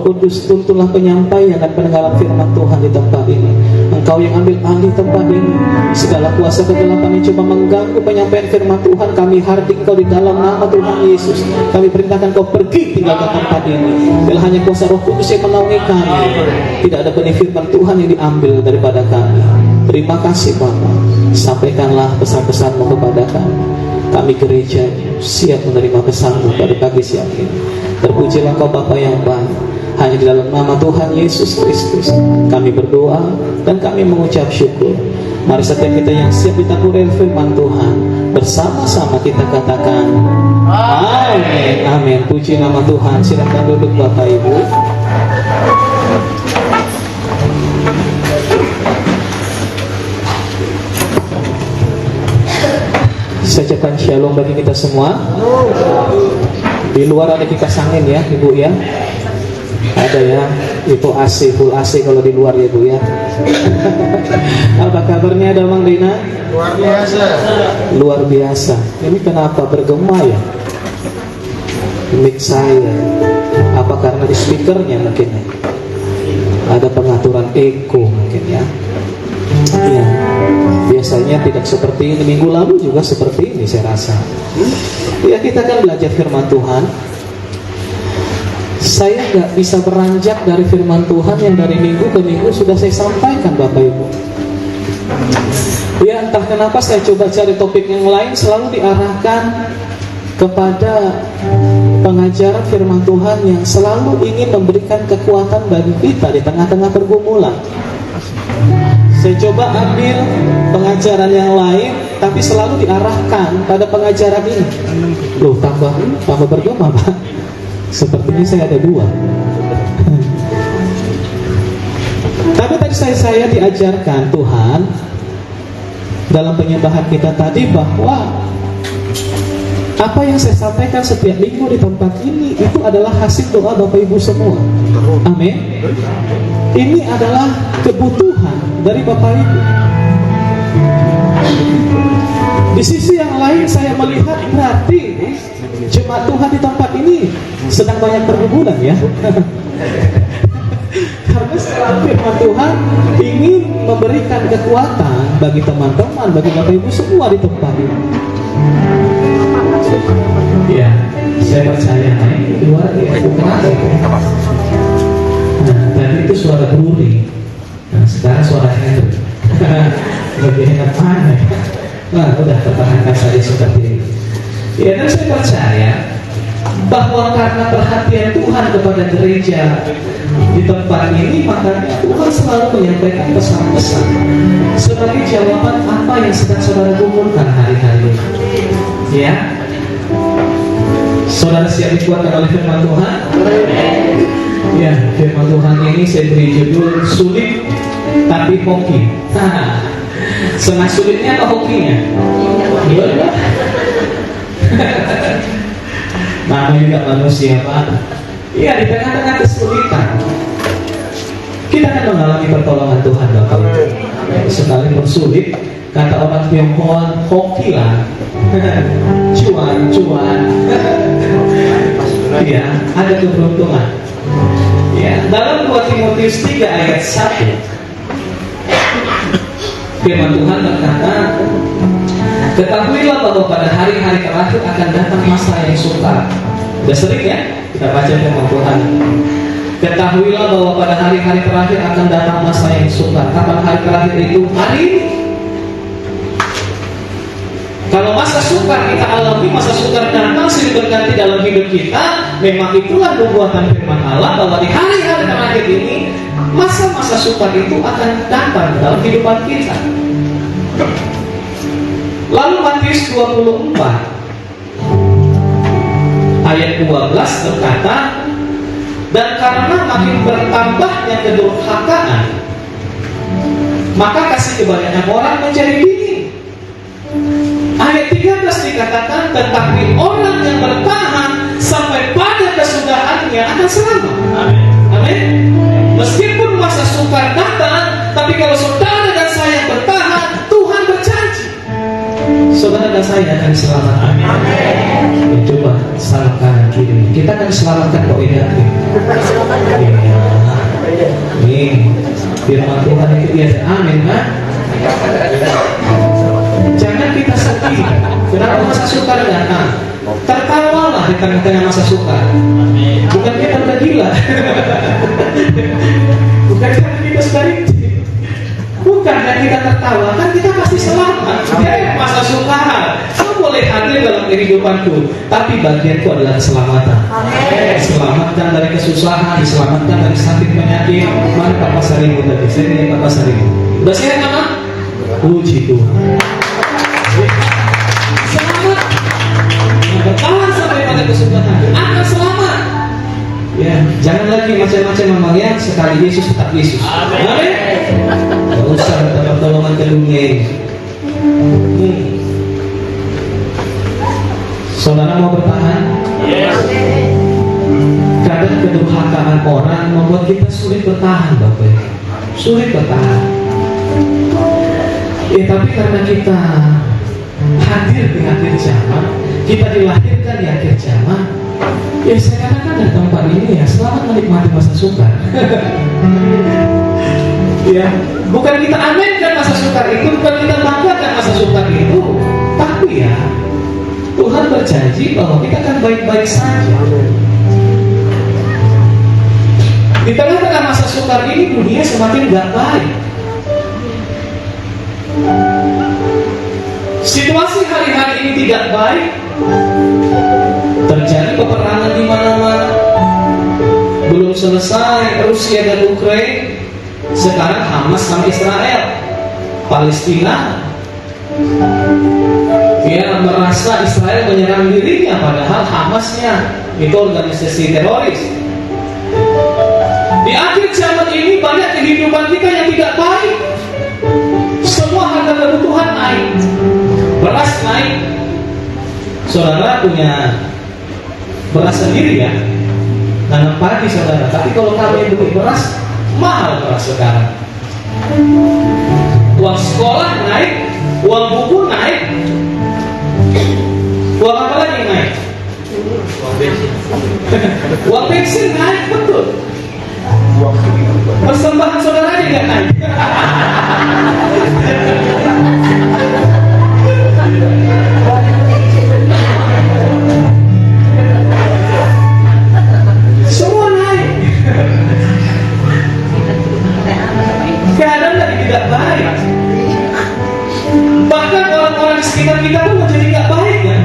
Kudus, tuntunlah penyampaian dan penenggalan firman Tuhan di tempat ini. Engkau yang ambil alih tempat ini. Segala kuasa kegelapan yang coba mengganggu penyampaian firman Tuhan, kami hardik Engkau di dalam nama Tuhan Yesus. Kami perintahkan Kau pergi tinggalkan tempat ini. Bila hanya kuasa Roh Kudus yang menaungi kami, tidak ada benih firman Tuhan yang diambil daripada kami. Terima kasih Bapa. Sampaikanlah pesan-pesan-Mu kepada kami. Kami gereja siap menerima pesan-Mu pada pagi siang ini. Terpujilah Kau Bapa yang baik. Hanya di dalam nama Tuhan Yesus Kristus kami berdoa dan kami mengucap syukur. Mari setiap kita yang siap ditaburi firman Tuhan, bersama-sama kita katakan amin. Amin. Puji nama Tuhan. Silakan duduk Bapak Ibu. Saya ucapkan shalom bagi kita semua. Di luar ada kipas angin ya Ibu ya. Ada ya, itu AC, full AC kalau di luar ya Bu ya. Apa kabarnya ada Mang Dina? Luar biasa. Luar biasa. Ini kenapa bergema ya? Mic saya. Apa karena di speakernya mungkin ya? Ada pengaturan echo mungkin ya. Iya. Biasanya tidak seperti ini. Minggu lalu juga seperti ini saya rasa. Ya, kita kan belajar firman Tuhan. Saya nggak bisa beranjak dari firman Tuhan yang dari minggu ke minggu sudah saya sampaikan Bapak Ibu. Ya, entah kenapa saya coba cari topik yang lain, selalu diarahkan kepada pengajaran firman Tuhan yang selalu ingin memberikan kekuatan bagi kita di tengah-tengah pergumulan. Saya coba ambil pengajaran yang lain, tapi selalu diarahkan pada pengajaran ini. Loh, tambah bergema Pak. Sepertinya saya ada dua. Tapi tadi saya diajarkan Tuhan dalam penyembahan kita tadi bahwa apa yang saya sampaikan setiap minggu di tempat ini itu adalah hasil doa Bapak Ibu semua. Amin. Ini adalah kebutuhan dari Bapak Ibu. Di sisi yang lain saya melihat berarti jemaat Tuhan di tempat ini sedang banyak pergumulan ya. Karena setelah firman Tuhan ingin memberikan kekuatan bagi teman-teman, bagi Bapak Ibu semua di tempat ini. Ya, saya percaya ini luar biasa. Nah, tadi itu suara Bruri. Nah, sekarang suara Henry. Lebih enak mana? Nah, udah pertahankan saja seperti ini. Ya, dan saya percaya bahwa karena perhatian Tuhan kepada gereja di tempat ini, makanya Tuhan selalu menyampaikan pesan-pesan sebagai jawaban apa yang sedang saudara gumulkan hari-hari ini. Ya, saudara siap dikuatkan oleh firman Tuhan? Ya, firman Tuhan ini saya beri judul sulit tapi hoki. Senang sulitnya atau hokinya? Iya. Namanya juga manusia Pak. Iya, di tengah-tengah kesulitan kita akan mengalami pertolongan Tuhan Bapak Ibu. Sekalipun sulit, kata orang Tionghoa, hoki lah. Cuan. Iya, ada keberuntungan. Ya, dalam 2 Timotius 3 ayat 1 firman Tuhan berkata, ketahuilah bahwa pada hari-hari terakhir akan datang masa yang sukar. Sudah sering ya kita baca firman Tuhan. Ketahuilah bahwa pada hari-hari terakhir akan datang masa yang sukar. Kapan hari terakhir itu? Hari ini. Kalau masa sukar kita alami, masa sukar datang silih berganti dalam hidup kita, memang itulah nubuatan firman Allah bahwa di hari-hari terakhir ini masa-masa sukar itu akan datang dalam kehidupan kita. Lalu Matius 24 ayat 12 berkata, dan karena makin bertambahnya kedurhakaan, maka kasih kebanyakan orang menjadi dingin. Ayat 13 dikatakan, tetapi orang yang bertahan sampai pada kesudahannya akan selamat. Amin. Meskipun masa sukar datang, tapi kalau saudara dan saya bertahan, Tuhan berjanji saudara dan saya akan diselamatkan. Amin. Coba salam kanan kiri. Kita akan diselamatkan kok ini. Firman Tuhan itu biasa. Amin, kan? Jangan kita sedih. Kenapa masa sukar datang? Tertawalah di tengah-tengah masa sukar. Bukan kita udah gila. Bukan kita sedih. Bukan dan kita tertawa, kan kita pasti selamat. Ya, masa sukar. Kamu boleh hadir dalam kehidupanku, tapi bagianku adalah keselamatan. Diselamatkan dari kesusahan, diselamatkan dari sakit penyakit. Mana Pak Pasarimu tadi? Saya lihat Pak Pasarimu. Udah sehat mana? Puji Tuhan. Selamat. Bertahan sampai pada kesudahan. Akan selamat. Ya, jangan lagi macam-macam memang sekali Yesus tetap Yesus. Amin. Tidak usah minta pertolongan ke dunia ini. Saudara mau bertahan? Yes. Kadang kedurhakaan orang membuat kita sulit bertahan, Bapak. Sulit bertahan. Tapi karena kita hadir di akhir zaman, kita dilahirkan di akhir zaman, ya saya katakan dari tempat ini ya selamat menikmati masa sukar. Ya, bukan kita aminkan masa sukar itu, bukan kita banggakan masa sukar itu, tapi ya Tuhan berjanji bahwa kita akan baik-baik saja. Di tengah-tengah masa sukar ini dunia semakin gak baik. Situasi hari-hari ini tidak baik. Terjadi peperangan di mana-mana. Belum selesai Rusia dan Ukraina. Sekarang Hamas sama Israel. Palestina. Dia merasa Israel menyerang dirinya, padahal Hamasnya itu organisasi teroris. Di akhir zaman ini banyak kehidupan kita yang tidak baik. Semua harga kebutuhan naik. Beras naik. Saudara punya beras sendiri ya, tanam padi saudara. Tapi kalau kami beli beras, mahal beras sekarang. Uang sekolah naik, uang buku naik. Uang apa lagi yang naik? Uang bensin naik, betul. Persembahan saudara juga naik. Semua naik. Keadaan lagi tidak baik. Bahkan orang-orang di sekitar kita pun menjadi tidak baik ya.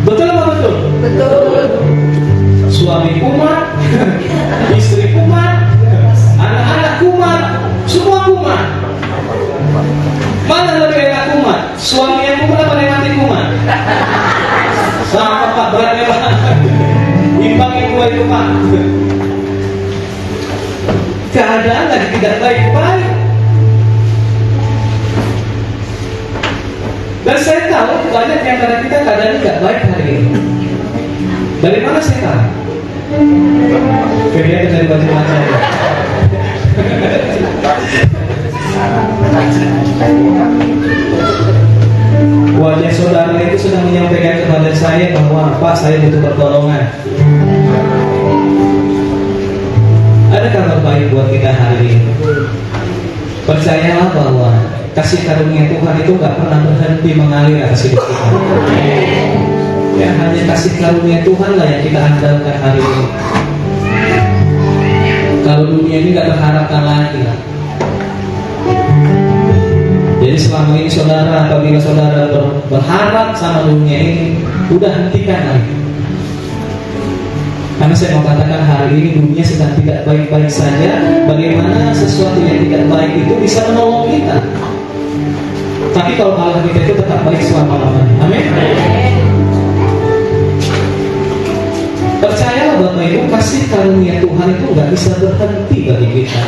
Betul apa betul? Betul. Suami kumat, istri kumat, anak-anak kumat, semua kumat. Mana lebih enak kumat? Suami yang kumat apa yang mati kumat? Sama Pak beratnya banget. Imbangin dua itu Pak. Keadaan lagi tidak baik-baik. Dan saya tahu banyak di antara kita keadaan tidak baik hari ini. Dari mana saya tahu? Kelihatan dari baju wajahnya. Wajah saudara itu sedang menyampaikan kepada saya bahwa Pak, saya butuh pertolongan. Ada kabar baik buat kita hari ini. Percayalah bahwa kasih karunia Tuhan itu gak pernah berhenti mengalir atas hidup kita. Ya, hanya kasih karunia Tuhan lah yang kita andalkan hari ini. Kalau dunia ini gak berharapkan lagi lah. Jadi selama ini saudara, apabila saudara berharap sama dunia ini, udah hentikan lagi. Karena saya mau katakan hari ini dunia sedang tidak baik-baik saja. Bagaimana sesuatu yang tidak baik itu bisa menolong kita? Tapi kalau Allah kita itu tetap baik selama-lamanya. Amin. Percayalah Bapak Ibu, kasih karunia Tuhan itu nggak bisa berhenti bagi kita.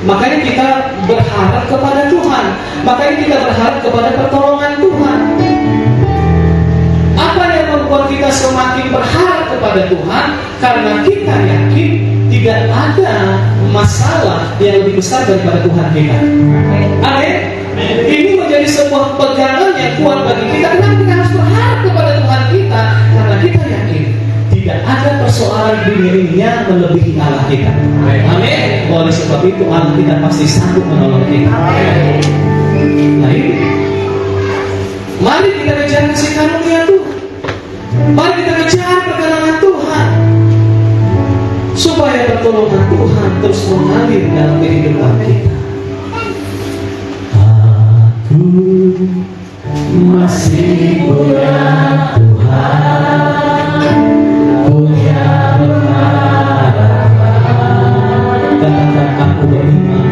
Makanya kita berharap kepada Tuhan. Makanya kita berharap kepada pertolongan Tuhan. Apa yang membuat kita semakin berharap kepada Tuhan? Karena kita yakin tidak ada masalah yang lebih besar daripada Tuhan kita. Amin. Ini menjadi sebuah pegangan yang kuat bagi kita. Kenapa kita harus berharap kepada Tuhan kita? Karena kita yakin Tidak ada persoalan dunia ini yang melebihi Allah kita. Amin. Oleh sebab itu Allah kita pasti sanggup menolong kita. Nah ini, mari kita kejar kasih karunia Tuhan. Mari kita kejar perkenanan Tuhan, supaya pertolongan Tuhan terus mengalir dalam kehidupan kita. Aku masih punya Tuhan, punya pengharapan. Katakan aku beriman,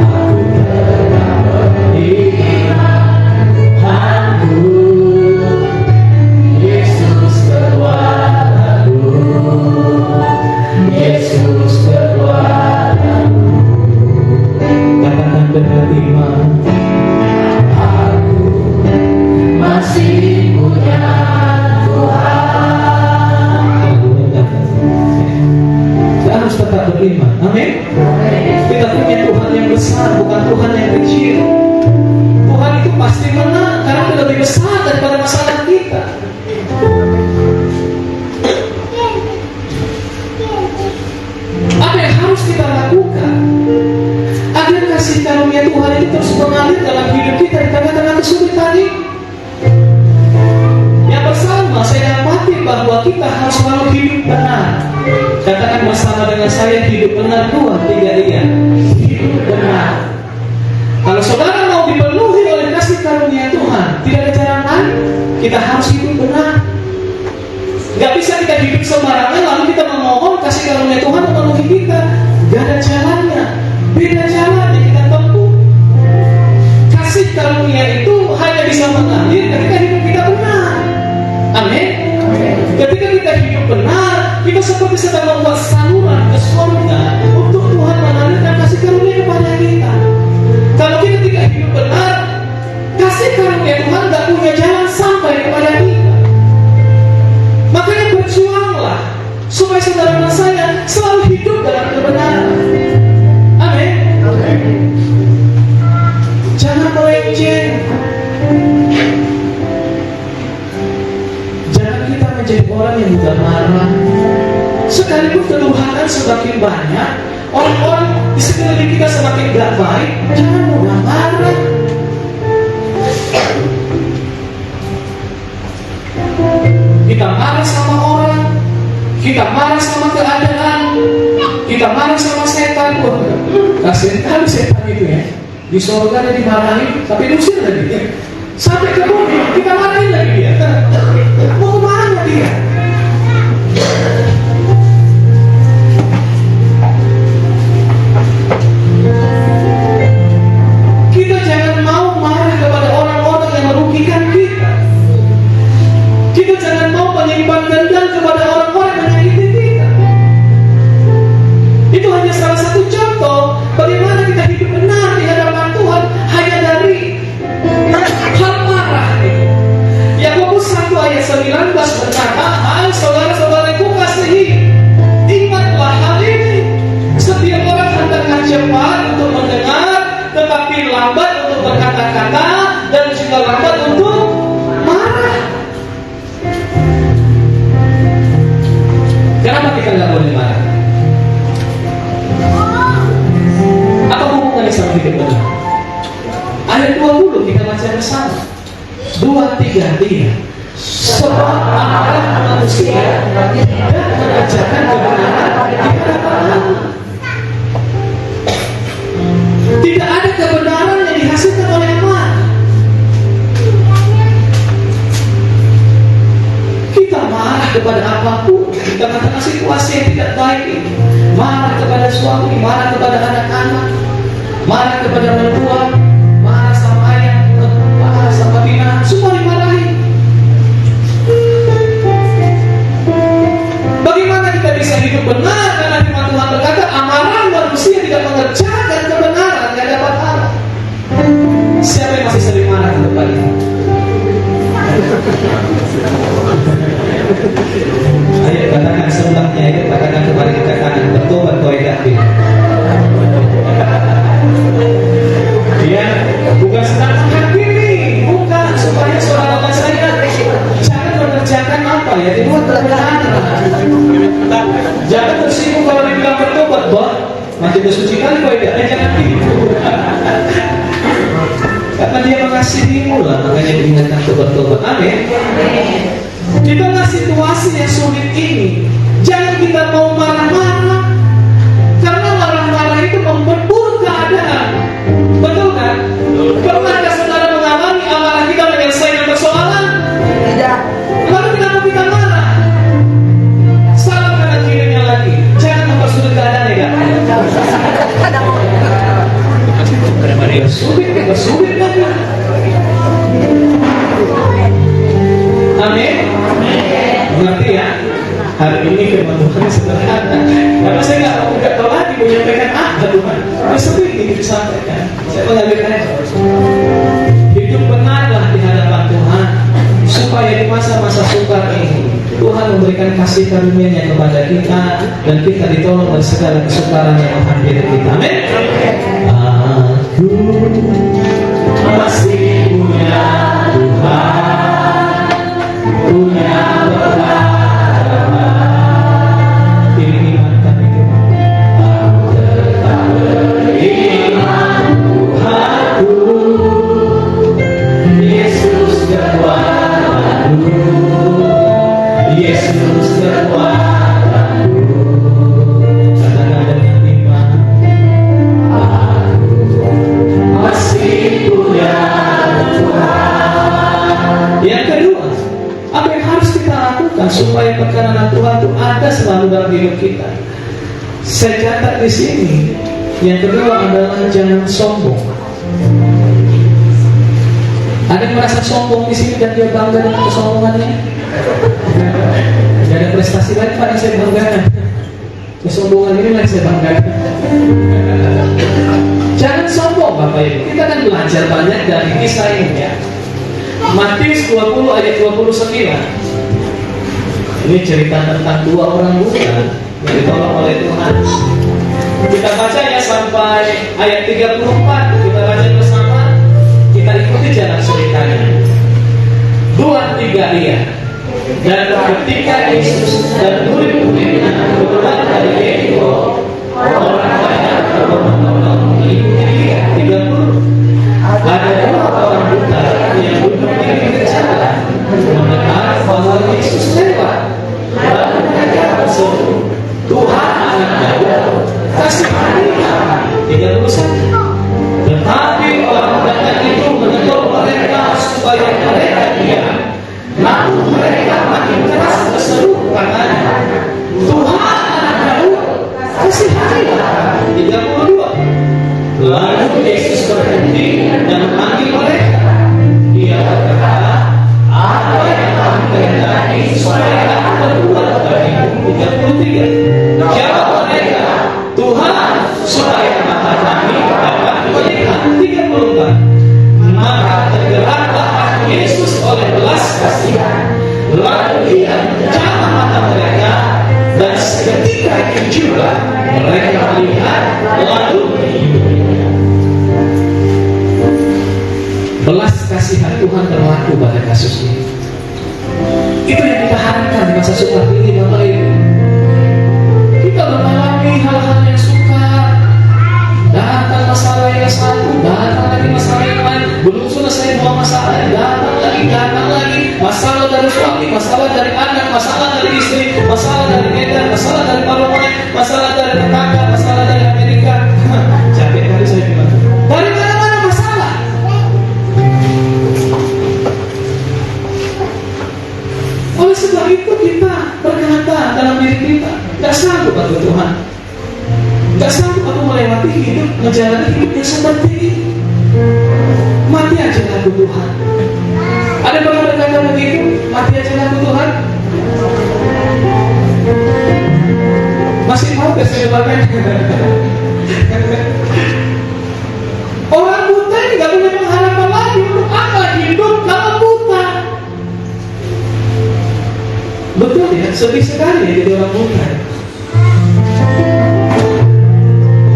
aku tetap beriman. Aku Yesus kekuatanku, Yesus kekuatanku. Katakan beriman, masih punya Tuhan. Kita harus tetap beriman. Amin. Kita punya Tuhan yang besar, bukan Tuhan yang kecil. Tuhan itu pasti menang karena dia lebih besar daripada masalah kita. Apa yang harus kita lakukan agar kasih karunia Tuhan ini terus mengalir dalam hidup kita di tengah-tengah kesulitan ini? Yang pertama, saya dapati bahwa kita harus selalu hidup benar. Katakan bersama dengan saya, hidup benar. 2, 3, iya. Hidup benar. Kalau saudara mau dipenuhi oleh kasih karunia Tuhan, tidak ada cara lain. Kita harus hidup benar. Gak bisa kita hidup sembarangan lalu kita memohon kasih karunia Tuhan memenuhi kita. Gak ada caranya. Beda caranya kita tempuh. Kasih karunia itu hanya bisa mengalir ketika hidup kita benar. Amin. Ketika kita hidup benar, kita seperti sedang membuat saluran ke surga untuk Tuhan mengalirkan kasih karunia kepada kita. Kalau kita tidak hidup benar, kasih karunia Tuhan tidak punya jalan sampai kepada kita. Makanya berjuanglah supaya saudara dan saya selalu hidup dalam kebenaran. Amin. Jangan melenceng. Jangan kita menjadi orang yang mudah marah. Sekalipun keluhan semakin banyak, orang-orang di sekeliling kita semakin gak baik, jangan mudah marah. Kita marah sama orang, kita marah sama keadaan, kita marah sama setan. Kasihan kali setan itu ya. Di surga dia dimarahin, tapi diusir lagi. Sampai ke bumi, kita marahin lagi dia. Mau kemana dia? Kita jangan mau marah kepada orang-orang yang merugikan kita. Kita jangan mau menyimpan dendam kepada orang-orang yang menyakiti kita. Itu hanya salah satu contoh bagaimana kita hidup benar di hadapan Tuhan hanya dari hal marah. Yakobus 1 ayat 19 berkata, hai saudara-saudaraku kasihi, ingatlah hal ini. Setiap orang hendaklah cepat untuk mendengar, tetapi lambat untuk berkata-kata, dan juga lambat untuk marah. Kenapa kita nggak boleh marah? Apa hubungannya sama hidup benar? Ayat 20 kita baca bersama. 2, 3, dia. Sebab anak manusia tidak mengajarkan kebenaran di hadapan Allah. Tidak ada kebenaran yang dihasilkan oleh Allah. Kita marah kepada apapun di tengah-tengah situasi yang tidak baik ini. Marah kepada suami, marah kepada anak-anak, marah kepada mertua, marah sama ayah, marah sama bina, semua dimarahi. Bagaimana kita bisa hidup benar? Karena firman Tuhan berkata, amarah manusia tidak mengerjakan kebenaran di hadapan Allah. Siapa yang masih sering marah ke depan ini? Ayo katakan sebelahnya, ayo katakan kepada kita kanan, bertobat kau tidak. Ya, bukan sedang menghakimi, bukan supaya saudara saya jangan mengerjakan apa ya di luar kebenaran. Kadang tersinggung kalau dibilang bertobat, bah, mati bersuci kali kau tidak, jangan gitu. Karena dia mengasihimu lah, makanya diingatkan tobat-tobat. Amin. Di tengah situasi yang sulit ini, jangan kita mau marah-marah, karena marah-marah itu memperburuk keadaan. Betul kan? Pernahkah saudara mengalami amarah kita menyelesaikan persoalan? Tidak. Lalu kenapa kita marah? Salah kanan kirinya lagi. Jangan mempersulit keadaan ya. Bersulit lagi. Amin. Mengerti ya? Hari ini firman Tuhan sederhana. Karena saya nggak tahu lagi menyampaikan apa Tuhan. Seperti ini disampaikan. Saya mengambilkan hidup benarlah di hadapan Tuhan, supaya di masa-masa sukar ini Tuhan memberikan kasih karunia-Nya kepada kita dan kita ditolong dari segala kesukaran yang menghampiri kita. Amin. Aku masih punya Tuhan, punya berharap. Ini iman kami Tuhan. Aku tetap beriman Tuhanku, Yesus kekuatanku, Yesus kekuatanku. Katakan dengan iman, aku masih punya Tuhan. Yang kedua, apa yang harus kita lakukan supaya perkenanan Tuhan itu ada selalu dalam hidup kita? Saya catat di sini. Yang kedua adalah jangan sombong. Ada yang merasa sombong di sini dan dia bangga dengan kesombongannya? Tidak ada prestasi lain Pak yang saya banggakan. Kesombongan ini yang saya banggakan. Jangan sombong Bapak Ibu. Kita kan belajar banyak dari kisah ini ya. Matius 20 ayat 29. Ini cerita tentang dua orang buta yang ditolong oleh Tuhan. Kita baca ya sampai ayat 34. Kita baca bersama. Kita ikuti jalan ceritanya. 2-3 dia. Dan ketika Yesus dan murid-muridnya keluar dari Yeriko, orang banyak berbohong-bohong mengikuti dia. 30. Ada dua orang buta yang duduk di pinggir jalan, mendengar bahwa Yesus lewat. Lalu mereka berseru, Tuhan Anak Daud, kasihanilah kami. 31. Tetapi orang banyak itu menegur mereka supaya mereka diam. Lalu mereka makin keras berseru katanya, Tuhan Anak Daud, kasihanilah kami. 32. Lalu Yesus berhenti dan memanggil mereka. Dia berkata, apa yang kamu kehendaki supaya aku berbuat bagimu? 33. Jawab mereka, Tuhan, supaya mata kami dapat melihat. 34. Maka tergeraklah hati Yesus oleh belas kasihan. Lalu dia menjamah mata mereka, dan seketika itu juga mereka melihat lalu menghidupnya. Belas kasihan Tuhan berlaku pada kasus ini. Itu yang kita harapkan di masa sukar ini, Bapak Ibu. Kita mengalami hal-hal yang sukar, datang masalah yang satu, datang lagi masalah yang lain, belum selesai dua masalah, datang lagi, masalah dari suami, masalah dari anak, masalah dari istri, masalah dari Medan, masalah dari Parlemen, masalah dari tetangga, masalah dari Amerika. Capek kali saya bilang. Dari mana-mana masalah. Oleh sebab itu kita berkata dalam diri kita, gak sanggup aku Tuhan, gak sanggup aku melewati hidup, menjalani hidup yang seperti ini. Mati aja aku Tuhan. Ada yang pernah berkata begitu? Mati aja aku Tuhan. Masih mau gak saya doakan? Orang buta ini gak punya pengharapan lagi. Untuk apa hidup kalau buta? Betul ya, sedih sekali ya jadi orang buta.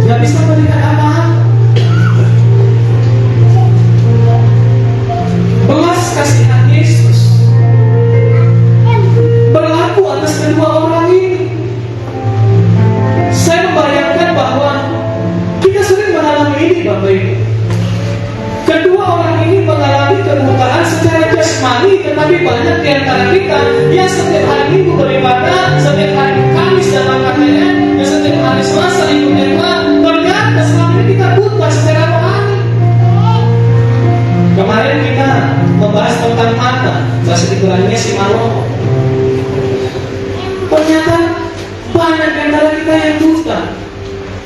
Gak bisa melihat apa-apa. Belas kasihan Yesus berlaku atas kedua orang ini. yang setiap hari Minggu beribadah, setiap hari Kamis datang KTM, yang setiap hari Selasa ikut MA. Ternyata selama ini kita buta secara rohani. Kemarin kita membahas tentang mata, bahasa dikuranginya si Malomo. Ternyata banyak antara kita yang buta.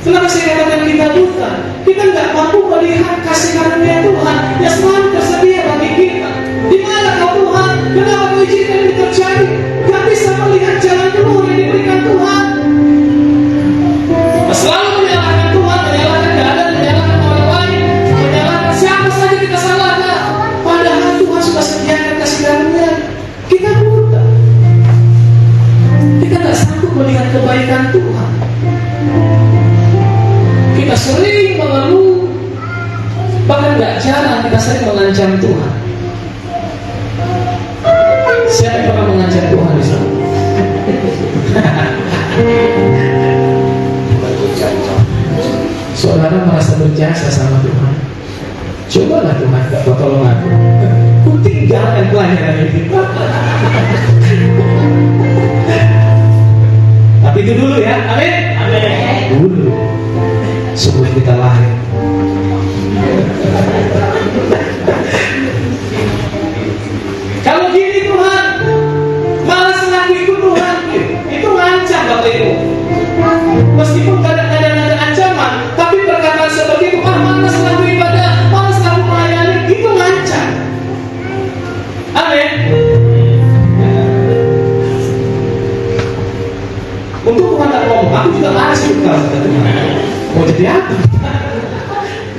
Kenapa saya katakan kita buta? Kita nggak mampu melihat kasih karunia Tuhan yang selalu tersedia bagi kita. Di mana kau Tuhan? Kenapa kau izinkan ini terjadi? Gak bisa melihat jalan keluar yang diberikan Tuhan. Selalu menyalahkan Tuhan, menyalahkan keadaan, menyalahkan orang lain, menyalahkan siapa saja kita salahkan. Padahal Tuhan sudah sediakan kasih karunia. Kita buta. Kita nggak sanggup melihat kebaikan Tuhan. Kita sering mengeluh, bahkan nggak jarang kita sering mengancam Tuhan. Siapa yang pernah mengancam Tuhan di sana? Saudara merasa berjasa sama Tuhan. Cobalah Tuhan, gak kau tolong aku. Ku tinggalkan pelayanan ini. Tapi itu dulu ya, amin. Amin. Dulu. Sebelum kita lahir. Kalau gini Tuhan, malas ngaku ikut Tuhan, itu ngancam Bapak Ibu. Meskipun kadang-kadang ada ancaman, tapi perkataan seperti itu, malas ngaku ibadah, malas ngaku melayani, itu ngancam. Amin. Untuk Tuhan tak ngomong, aku juga malas juga kata Tuhan. Mau jadi apa?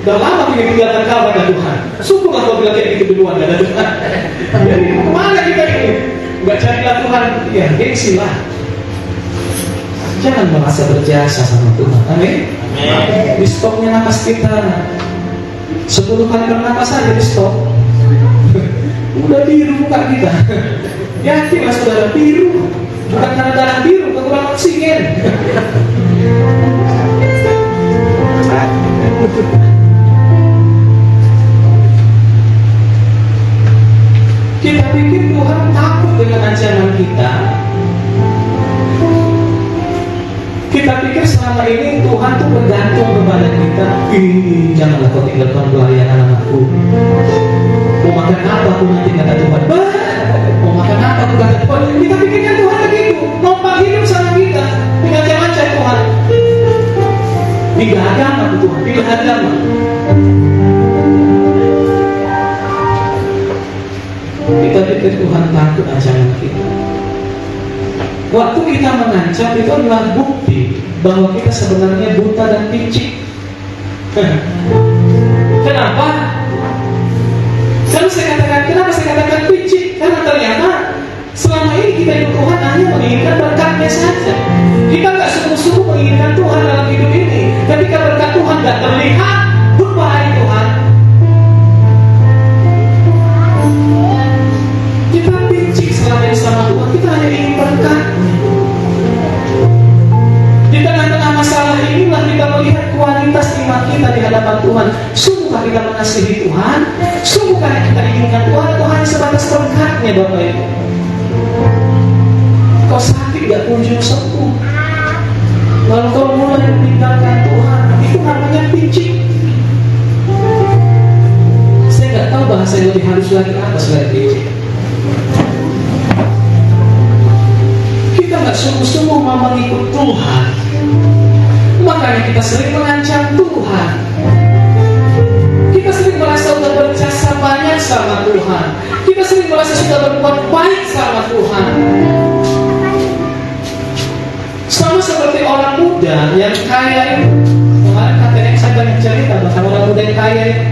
Udah lama ingin tinggalkan kau kata Tuhan. Syukurlah kau bilang kayak gitu duluan kata Tuhan. Jadi kemana kita ini? Enggak carilah Tuhan, ya gengsi lah. Jangan merasa berjasa sama Tuhan. Amin. Di stopnya napas kita 10 kali bernapas saja di stop. Udah biru muka kita. Yakinlah saudara, biru. Bukan karena darah biru, kekurangan oksigen. Kita pikir Tuhan takut dengan ancaman kita. Kita pikir selama ini Tuhan tuh bergantung kepada kita. Janganlah kau tinggalkan pelayanan anakku. Mau makan apa aku nanti kata Tuhan. Mau makan apa aku kata Tuhan. Kita pikirkan Tuhan begitu. Numpang hidup sama kita. Diancam-ancam Tuhan. Pilih agama Tuhan, pilih agama. Kita pikir Tuhan takut ancaman kita. Waktu kita mengancam itu adalah bukti bahwa kita sebenarnya buta dan picik. Kenapa? Kenapa saya katakan picik? Karena ternyata selama ini kita ikut Tuhan hanya menginginkan berkatnya saja. Kita nggak sungguh-sungguh menginginkan Tuhan dalam hidup ini. Ketika berkat Tuhan nggak terlihat, goodbye Tuhan. Kita picik selama ini sama Tuhan. Kita hanya ingin berkat. Di tengah-tengah masalah inilah kita melihat kualitas iman kita di hadapan Tuhan. Sungguhkah kita mengasihi Tuhan? Sungguhkah kita inginkan Tuhan? Atau hanya sebatas berkatnya Bapak Ibu? Kau sakit gak kunjung sembuh. Lalu kau mulai meninggalkan Tuhan. Itu namanya picik. Saya gak tahu bahasa yang lebih halus lagi apa selain picik. Kita gak sungguh-sungguh mau mengikut Tuhan. Makanya kita sering mengancam Tuhan. Kita sering merasa sudah berjasa banyak sama Tuhan. Kita sering merasa sudah berbuat baik sama Tuhan. Sama seperti orang muda yang kaya itu. Kemarin katanya saya banyak cerita tentang orang muda yang kaya itu.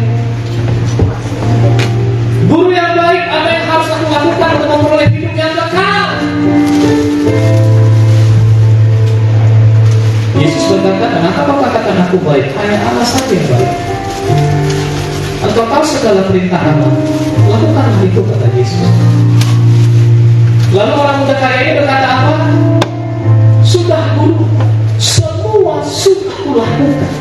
Guru yang baik, apa yang harus aku lakukan untuk memperoleh hidup yang kekal? Yesus berkata, kenapa kau katakan aku baik? Hanya Allah saja yang baik. Engkau tahu segala perintah Allah. Lakukanlah itu, kata Yesus. Lalu orang muda kaya ini berkata apa? Sudah guru, semua sudah kulakukan.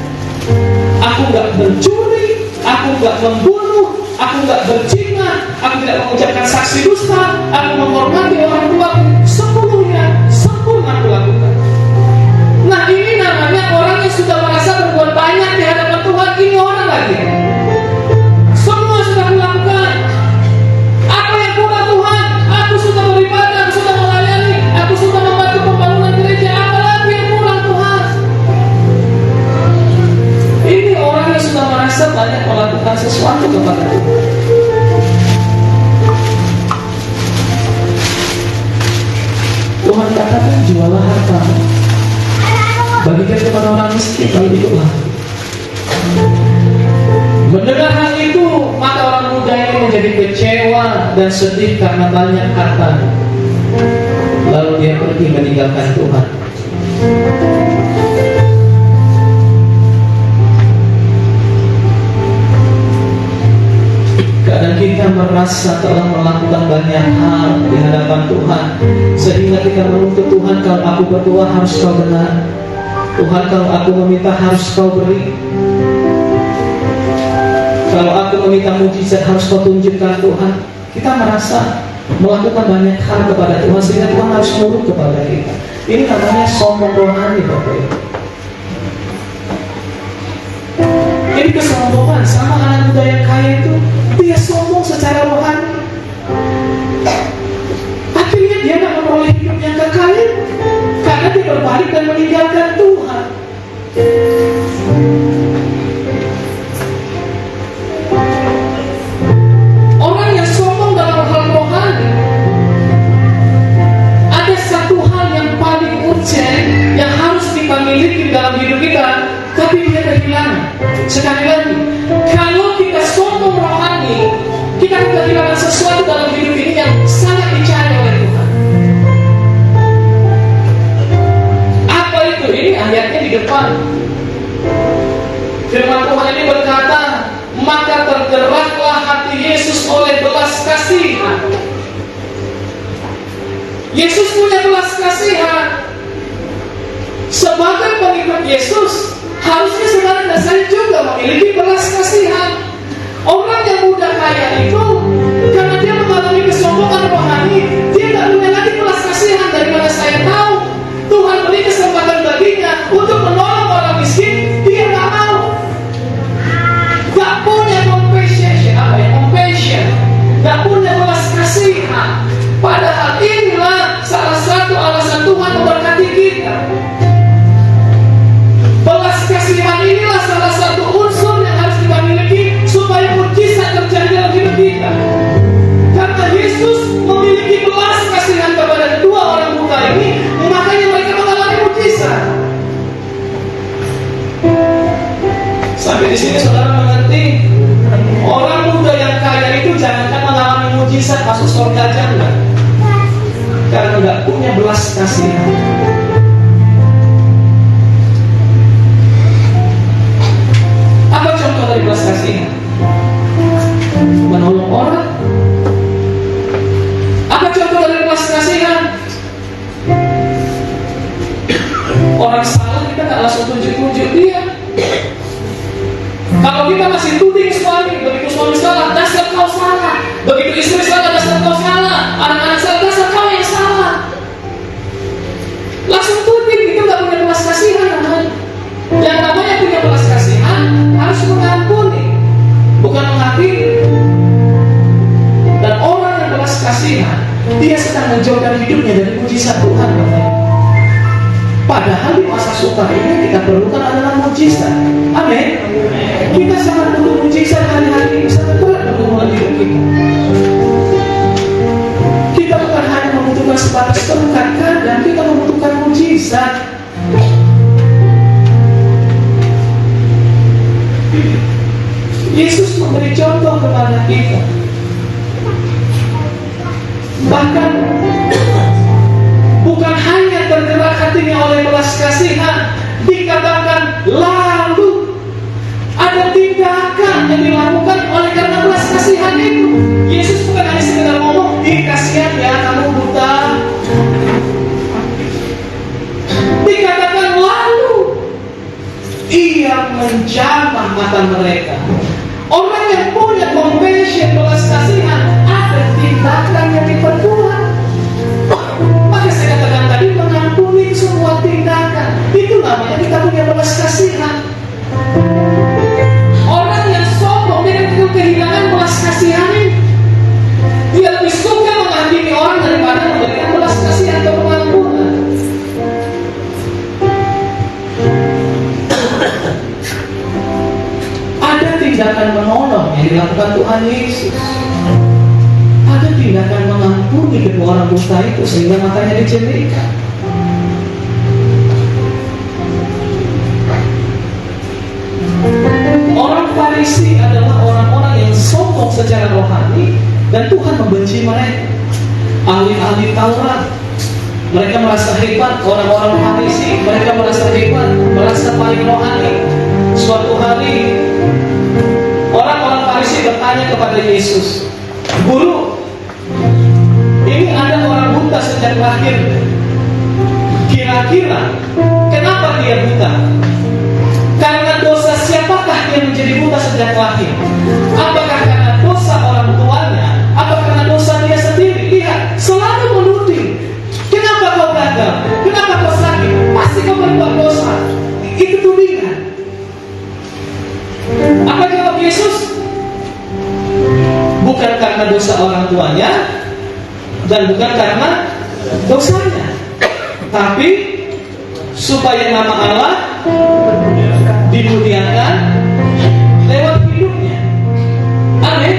Aku gak mencuri, aku gak membunuh, aku gak berzina, aku tidak mengucapkan saksi dusta, aku menghormati orang tua, sesuatu kepada Tuhan. Tuhan katakan, jualah harta, bagikan kepada orang miskin, lalu ikutlah. Mendengar hal itu, maka orang muda ini menjadi kecewa dan sedih karena banyak hartanya. Lalu dia pergi meninggalkan Tuhan. Kadang kita merasa telah melakukan banyak hal di hadapan Tuhan, sehingga kita menuntut Tuhan, kalau aku berdoa harus kau dengar, Tuhan kalau aku meminta harus kau beri, kalau aku meminta mujizat harus kau tunjukkan Tuhan. Kita merasa melakukan banyak hal kepada Tuhan sehingga Tuhan harus nurut kepada kita. Ini namanya sombong rohani, Bapak Ibu. Ini kesombongan. Sama anak muda yang kaya itu, dia sombong secara rohani. Akhirnya dia tidak memperoleh hidup yang kekal karena dia berbalik dan meninggalkan Tuhan. Orang yang sombong dalam hal rohani, ada satu hal yang paling urgent yang harus kita miliki dalam hidup kita, tapi dia kehilangan. Sekali lagi, kalau kita sombong rohani, kita kehilangan sesuatu dalam hidup ini yang sangat dicari oleh Tuhan. Apa itu? Ini ayatnya di depan. Firman Tuhan ini berkata, maka tergeraklah hati Yesus oleh belas kasihan. Yesus punya belas kasihan. Sebagai pengikut Yesus, harusnya saudara dan saya juga memiliki belas kasihan. Orang yang muda kaya itu, karena dia mengalami kesombongan rohani, dia tidak punya lagi belas kasihan. Dari mana saya tahu? Tuhan beri kesempatan baginya untuk menolong orang miskin, dia tidak mau. Tidak punya compassion, tidak punya belas kasihan. Padahal inilah salah satu alasan Tuhan memberkati kita. Belas kasihan inilah salah satu unsur yang harus kita miliki supaya mujizat terjadi dalam hidup kita. Karena Yesus memiliki belas kasihan kepada kedua orang muda ini, makanya mereka mengalami mujizat. Sampai di sini saudara mengerti, orang muda yang kaya itu jangankan mengalami mujizat masuk surga aja enggak, karena enggak punya belas kasihan. Apa contoh dari belas kasihan? Menolong orang. Apa contoh dari belas kasihan? Orang salah kita tak langsung tunjuk-tunjuk dia. Kalau kita masih tuding suami, begitu suami salah, dasar kau salah. Begitu istri salah, dasar kau salah. Anak-anak salah, dasar kau yang salah. Langsung tuding, itu gak punya belas kasihan namanya. Yang namanya punya belas kasihan harus mengampuni, bukan menghakimi. Dan orang yang belas kasihan, dia sedang menjauhkan hidupnya dari mujizat Tuhan. Padahal di masa sukar ini kita perlukan adalah mujizat. Amin. Kita sangat butuh mujizat hari-hari ini, sangat berat untuk mulai hidup kita. Kita bukan hanya membutuhkan sebatas berkat, dan kita membutuhkan mujizat. Yesus memberi contoh kepada kita. Bahkan bukan hanya tergerak hatinya oleh belas kasihan, dikatakan lalu ada tindakan yang dilakukan oleh karena belas kasihan itu. Yesus bukan hanya sekedar ngomong, kasihan ya kamu buta. Dikatakan lalu ia menjamah mata mereka. Orang yang punya compassion, belas kasihan, ada tindakan yang diperbuat. Maka saya katakan tadi, mengampuni semua tindakan. Itu namanya kita punya belas kasihan. Orang yang sombong, dia kehilangan belas kasihan ini. Dia lebih suka menghakimi orang daripada memberikan belas kasihan atau pengampunan. Ada tindakan menolong yang dilakukan Tuhan Yesus. Ada tindakan mengampuni kedua orang buta itu sehingga matanya dicelikan. Orang Farisi adalah orang-orang yang sombong secara rohani dan Tuhan membenci mereka. Ahli-ahli Taurat, mereka merasa hebat. Orang-orang Farisi, mereka merasa hebat, merasa paling rohani. Suatu hari orang-orang Farisi bertanya kepada Yesus, "Guru, ini ada orang buta sejak lahir. Kira-kira kenapa dia buta? Karena dosa siapakah dia menjadi buta sejak lahir? Apakah karena dosa orang tuanya? Atau karena dosa dia sendiri?" Lihat, selalu menuding. Kenapa kau gagal? Kenapa kau sakit? Pasti kau berbuat dosa. Itu tudingan. Apa jawab Yesus? Bukan karena dosa orang tuanya dan bukan karena dosanya, tapi supaya nama Allah dimuliakan lewat hidupnya. Amin.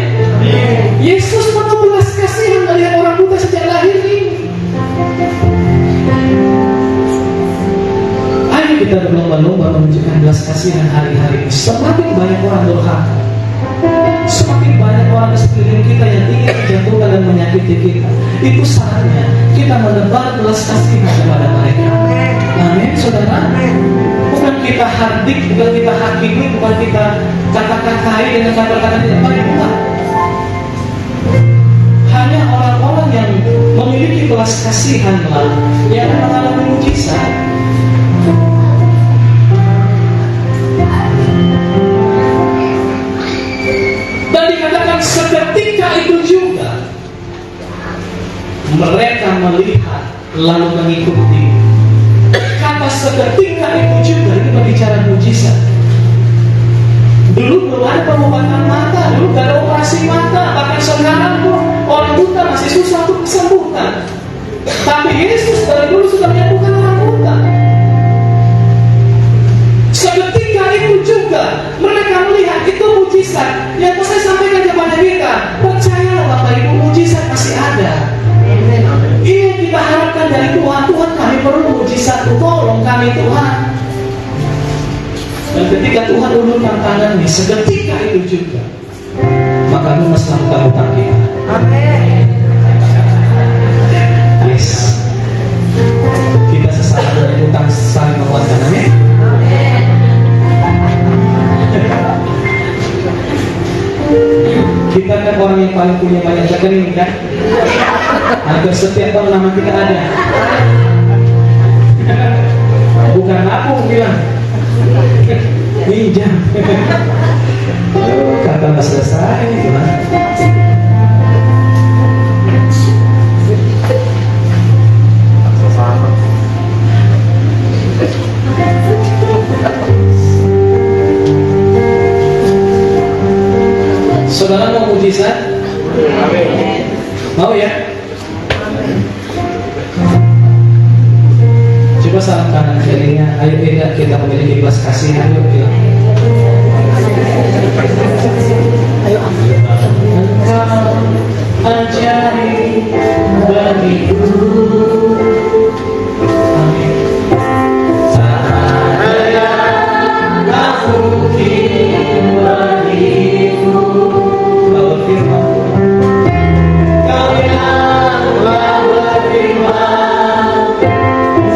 Yesus penuh belas kasihan melihat orang buta sejak lahir ini. Ayo kita berlomba-lomba menunjukkan belas kasihan hari-hari ini. Semakin banyak orang durhaka, semakin banyak orang di sekeliling kita yang ingin menjatuhkan dan menyakiti kita. Itu saatnya kita menebar belas kasihan kepada mereka. Amin, saudara. Bukan kita hardik, bukan kita hakimi, bukan kita kata-katai dengan kata-kata tidak baik, bukan. Hanya orang-orang yang memiliki belas kasihanlah yang akan mengalami mujizat. Dan dikatakan seketika itu juga mereka melihat lalu mengikuti. Kata seketika itu juga ini berbicara mujizat. Dulu belum ada pengobatan mata, dulu gak ada operasi mata. Bahkan sekarang pun orang buta masih susah untuk disembuhkan. Tapi Yesus dari dulu sudah menyembuhkan orang buta. Seketika itu juga mereka melihat itu mujizat. Yang saya sampaikan kepada kita, percayalah Bapak Ibu, mujizat masih ada. Ini yang kita harapkan dari Tuhan. Tuhan, kami perlu mujizat, tolong kami Tuhan. Dan ketika Tuhan ulurkan tangannya, seketika itu juga maka lunas hutang-hutang kita. Amin. Yes. Kita sesama dari hutang saling menguatkan. Amin. Kita kan orang yang paling punya banyak rekening kan? Hampir setiap tahun nama kita ada. Bukan aku bilang pinjam. Kata nggak selesai gimana? Saudara mau mujizat? Mau ya? Coba salam kanan kirinya. Ayo kita memiliki belas kasih. Ayo bilang. Ayo ambil. Engkau ajaib bagiku. Amin. Tak ada yang tak mungkin bagiku. Kalau firman Kau yang telah berfirman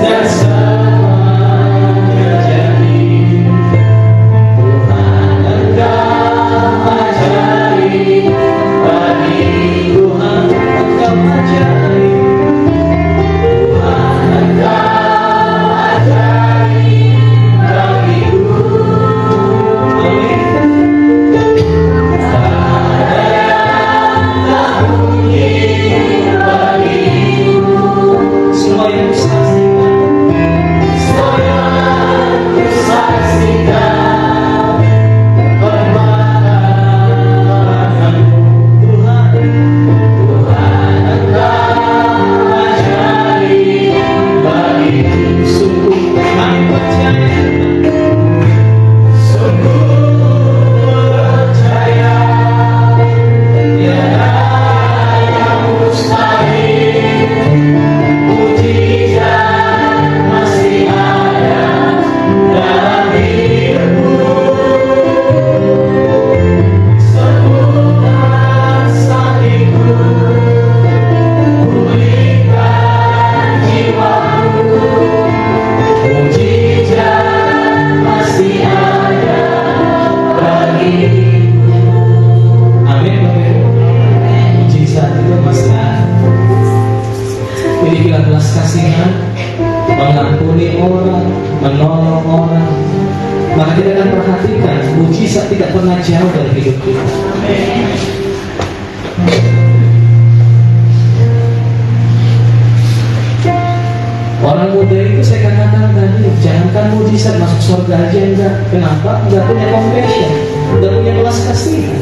dan semuanya jadi. Tuhan Engkau ajaib bagi Tuhan Engkau ajaib. menolong orang, maka kita akan perhatikan mujizat tidak pernah jauh dari hidup kita. Orang muda itu saya katakan tadi, jangankan mujizat masuk surga aja enggak. Kenapa? Enggak punya compassion, enggak punya belas kasihan.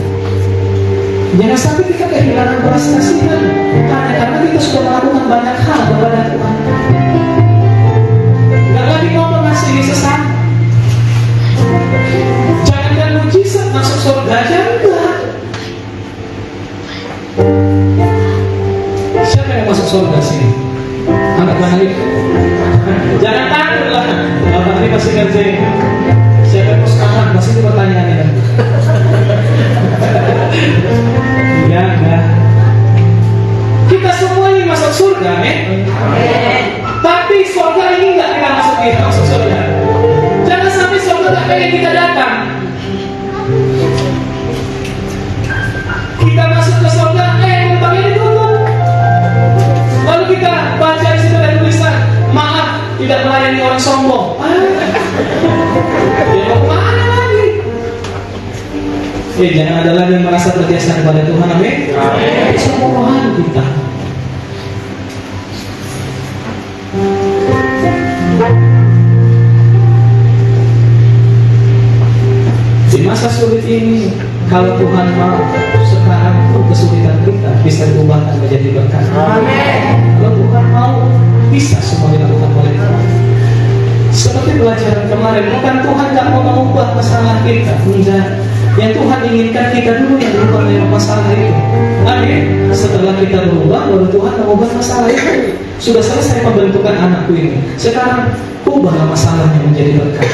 Jangan sampai kita kehilangan belas kasihan karena kita sudah melakukan banyak hal kepada Tuhan. Enggak lagi mau mengasihi sesama. Jangankan mujizat masuk surga aja enggak. Siapa yang masuk surga sini? Anak-anak itu. Jangan takut lah. Bapak ini pasti kerjain. Siapa yang mau sekarang? Pasti itu pertanyaannya. Enggak. Kita semua ini masuk surga, tapi surga ini enggak kita masuk surga. Jangan sampai surga enggak pengen kita datang. Kita masuk ke surga, gerbangnya ditutup. Lalu kita baca di situ ada tulisan, maaf, tidak melayani orang sombong. Dia mau kemana lagi? Jangan ada lagi yang merasa berjasa kepada Tuhan, amin. Semua rohani kita. Di masa sulit ini, kalau Tuhan mau, sekarang pun kesulitan kita bisa diubahkan menjadi berkat. Amin. Kalau Tuhan mau, bisa semua dilakukan oleh Tuhan. Seperti pelajaran kemarin, bukan Tuhan tidak mau mengubah masalah kita, enggak. Yang Tuhan inginkan kita dulu yang berubah dari masalah itu. Amin. Setelah kita berubah, baru Tuhan mengubah masalah itu. Sudah selesai pembentukan anakku ini. Sekarang ubahlah masalahnya menjadi berkat.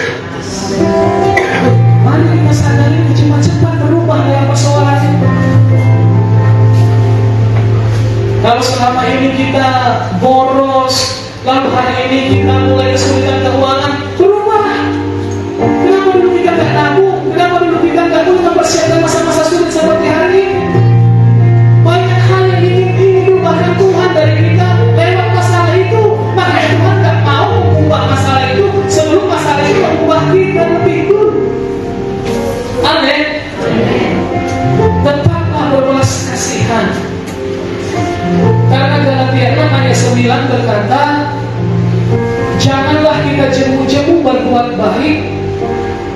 Mari kita sadari cepat-cepat berubah dalam persoalan itu. Kalau selama ini kita boros, lalu hari ini kita mulai kesulitan keuangan, berubah. Kenapa dulu kita tidak nabung? Kenapa dulu kita tidak dulu mempersiapkan masa-masa sulit seperti hari ini? Banyak hal yang ingin diubahkan Tuhan dari kita lewat masalah itu. Makanya Tuhan tidak mau mengubah masalah itu sebelum masalah itu mengubah kita lebih dulu. Amin. Tetaplah berbelas kasihan. Karena Galatia 6 ayat 9 berkata, janganlah kita jemu-jemu berbuat baik,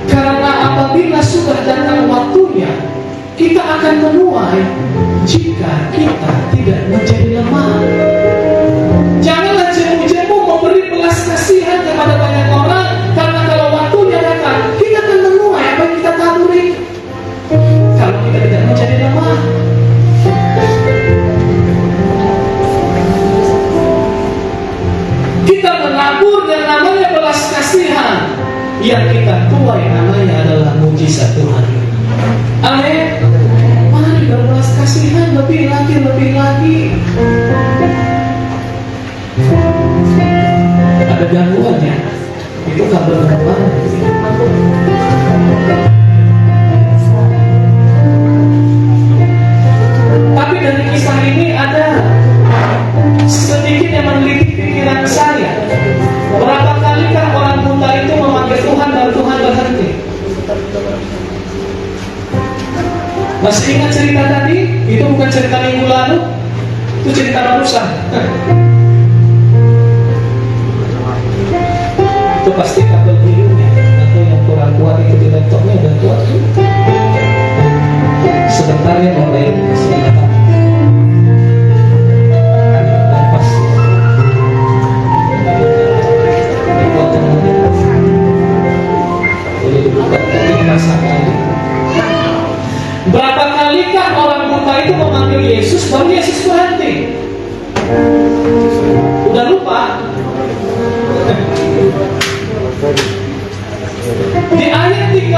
karena apabila sudah datang waktunya, kita akan menuai jika kita tidak menjadi lemah. Janganlah jemu-jemu memberi belas kasihan kepada banyak orang, karena kalau waktunya datang, kita akan menuai apa yang kita taburi. Kalau kita tidak menjadi lemah, kita menabur dan namanya belas kasihan. Yang kita tuai namanya adalah mujizat Tuhan. Amin. Mari berbelas kasihan lebih lagi. Ada gangguannya. Itu kabar apa? Tapi dari kisah ini ada sedikit yang meneliti pikiran saya. Berapa kalikah orang buta itu memanggil Tuhan dan Tuhan berhenti? Masih ingat cerita tadi? Itu bukan cerita minggu lalu, itu cerita barusan. Itu pasti kabel birunya atau yang kurang kuat itu di laptopnya udah kuat. Sebentar ya mulai silakan. Berapa kalikah orang buta itu memanggil Yesus, baru Yesus berhenti? Udah lupa? Di ayat 30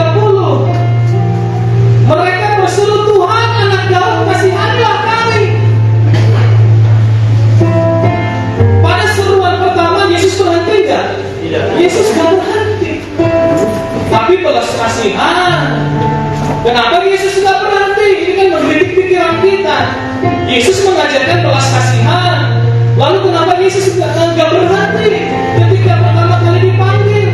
mereka berseru, Tuhan anak Daud kasihanlah kami. Pada seruan pertama Yesus berhenti enggak? Tidak. Yesus gak berhenti. Tapi belas kasihan. Kenapa Yesus tidak berhenti? Ini kan mengkritik pikiran kita. Yesus mengajarkan belas kasihan. Lalu kenapa Yesus tidak berhenti ketika pertama kali dipanggil?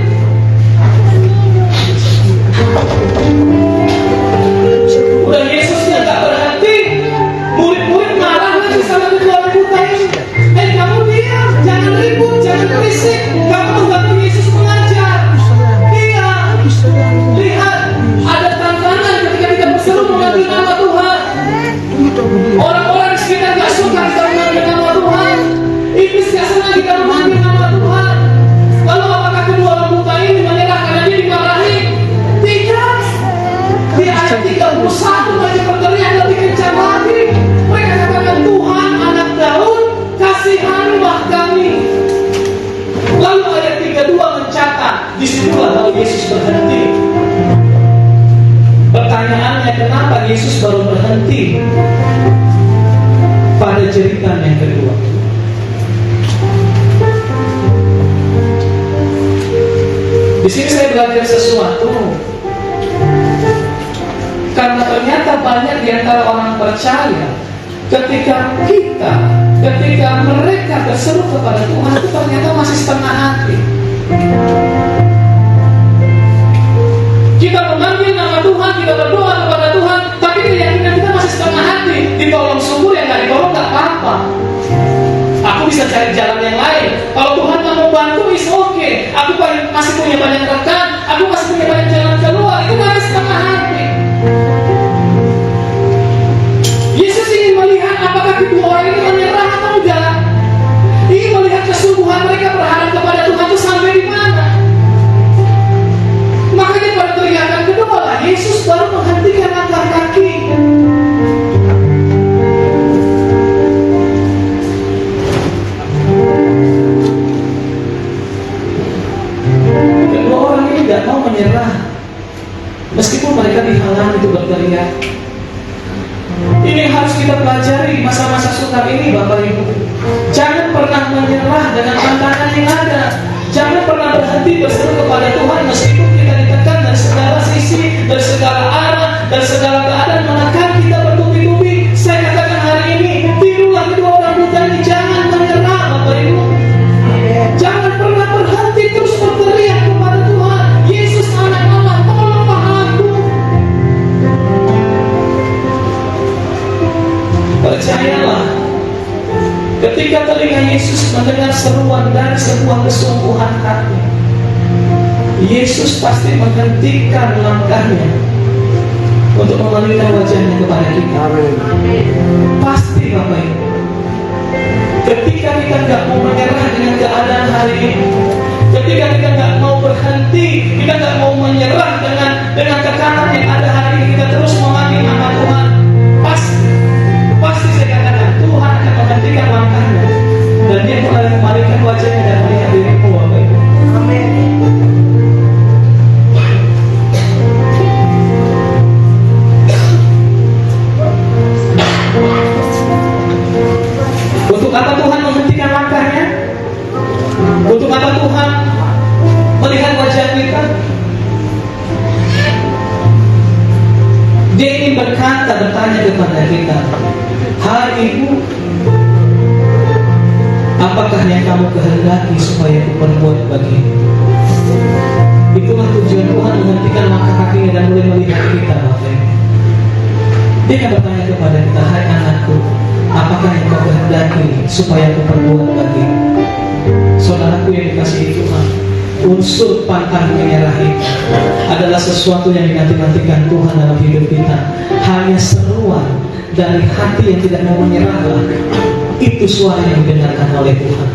berhenti. Pertanyaannya, kenapa Yesus baru berhenti pada jeritan yang kedua? Di sini saya belajar sesuatu. Karena ternyata banyak di antara orang percaya, ketika mereka berseru kepada Tuhan, itu ternyata masih setengah hati. Kita memanggil nama Tuhan, kita berdoa kepada Tuhan, tapi keyakinan kita masih setengah hati. Ditolong syukur, yang nggak ditolong nggak apa-apa. Aku bisa cari jalan yang lain. Kalau Tuhan nggak mau bantu, is okay. Aku masih punya banyak rekan, aku masih punya banyak jalan keluar. Itu masih setengah hati. Yesus ingin melihat apakah kedua orang ini menyerah atau enggak. Ingin melihat kesungguhan mereka berharap kepada Tuhan itu sampai di mana. Makanya pada teriakan kedua lah, Yesus baru menghentikan langkah kaki. Kedua orang ini tidak mau menyerah, meskipun mereka dihalangi itu berteriak. Ini yang harus kita pelajari masa-masa sukar ini, Bapak Ibu. Jangan pernah menyerah dengan tantangan yang ada. Jangan pernah berhenti berseru kepada Tuhan meskipun kita ditekan dari segala sisi, dari segala arah, dari segala keadaan menekan kita bertubi-tubi. Saya katakan hari ini, tirulah kedua orang muda ini, jangan menyerah, Bapak Ibu. Jangan pernah berhenti, terus berteriak kepada Tuhan, Yesus anak Allah, tolonglah aku. Percayalah, ketika telinga Yesus mendengar seruan dari sebuah kesungguhan hati, Yesus pasti menghentikan langkahnya untuk memalingkan wajahnya kepada kita. Pasti, Bapak Ibu. Ketika kita tidak mau menyerah dengan keadaan hari ini, ketika kita tidak mau berhenti, kita tidak mau menyerah dengan tekanan yang ada hari ini, kita terus memanggil nama Tuhan, pasti saya katakan Tuhan akan menghentikan langkahnya dan Dia mulai memalingkan wajahnya dan melihat dirimu, Bapak Ibu. Amin. Untuk apa Tuhan menghentikan langkahnya? Untuk apa Tuhan melihat wajah kita? Dia ingin bertanya kepada kita, hai ibu, apakah yang kamu kehendaki supaya aku perbuat bagimu? Itulah tujuan Tuhan menghentikan langkah kakinya dan mulai melihat kita, Bapak Ibu. Dia akan bertanya kepada kita, hai anakku, apakah yang kau kehendaki supaya aku perbuat bagimu? Saudaraku yang dikasihi Tuhan, unsur pantang menyerah itu adalah sesuatu yang dinanti-nantikan Tuhan dalam hidup kita. Hanya seruan dari hati yang tidak mau menyerahlah, itu suara yang didengarkan oleh Tuhan.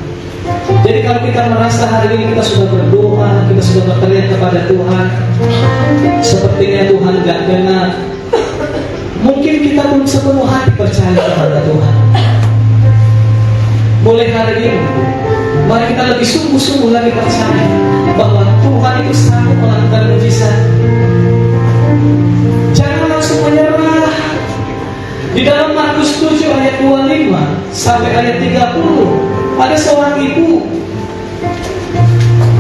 Jadi kalau kita merasa hari ini kita sudah berdoa, kita sudah berteriak kepada Tuhan, sepertinya Tuhan gak dengar, mungkin kita belum sepenuh hati percaya kepada Tuhan. Mulai hari ini, mari kita lebih sungguh-sungguh lagi percaya bahwa Tuhan itu sanggup melakukan mujizat. Jangan langsung menyerah. Di dalam Markus 7 ayat 25 sampai ayat 30, ada seorang ibu,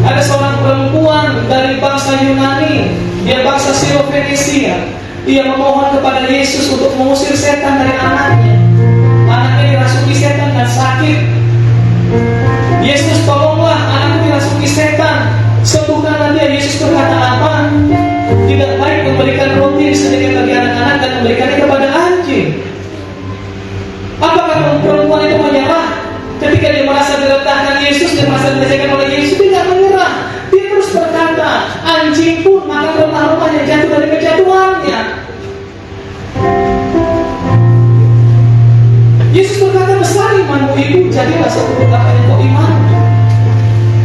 ada seorang perempuan dari bangsa Yunani, dia bangsa Sirofenisia. Dia memohon kepada Yesus untuk mengusir setan dari anaknya. Anaknya dirasuki setan dan sakit. Yesus, tolonglah, anakku dirasuki setan, sembuhkanlah dia. Yesus berkata apa? Tidak baik memberikan roti disediakan bagi anak-anak dan memberikannya kepada anjing. Apakah perempuan itu menyerah? Ketika dia merasa diletakkan Yesus, dia merasa dilecehkan oleh Yesus, dia tidak menyerah. Dia terus berkata, anjing pun makan remah-remah yang jatuh dari kejatuhannya. Yesus berkata, besar imanmu ibu, jadilah seperti apa yang kau imani.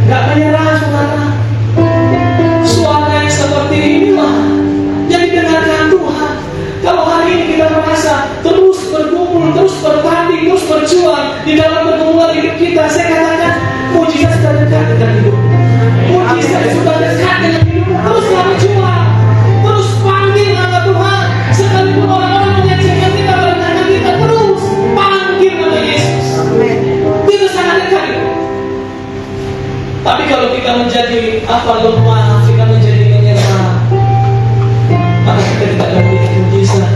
Gak menyerah, saudara. Suara yang seperti inilah yang didengarkan Tuhan. Kalau hari ini kita merasa terus bergumul, terus bertanding, terus berjuang di dalam pergumulan hidup kita, saya katakan mujizat sudah dekat dengan hidup. Mujizat sudah dekat dengan hidup. Terus semua lemah, kita menjadi menyerah. Maka kita tidak akan melihat mujizat.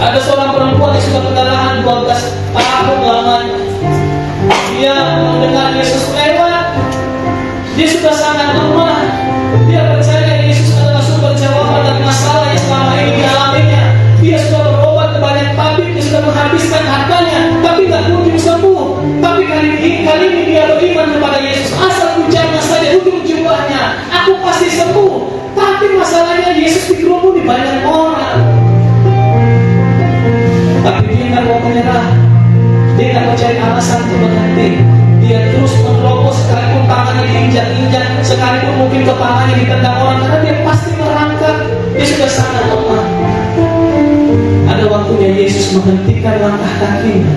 Ada seorang perempuan yang sudah pendarahan 12 tahun lamanya. Dia mendengar Yesus lewat. Dia sudah sangat lemah. Dia percaya Yesus adalah sumber jawaban dari masalah yang selama ini dialaminya. Dia sudah berobat ke banyak tabib, dia sudah menghabiskan hartanya, tapi tak kunjung sembuh. Tapi kali ini dia beriman kepada Yesus. Asal hujannya saja ujung jubahnya, aku pasti sembuh. Tapi masalahnya Yesus dikerumuni banyak orang. Tapi dia tak mau menyerah. Dia tak mau cari alasan untuk berhenti. Dia terus menerobos, sekalipun tangannya diinjak-injak, sekalipun mungkin kepalanya ditendang orang, karena dia pasti merangkak. Dia sudah sangat lemah. Ada waktunya Yesus menghentikan langkah kakinya.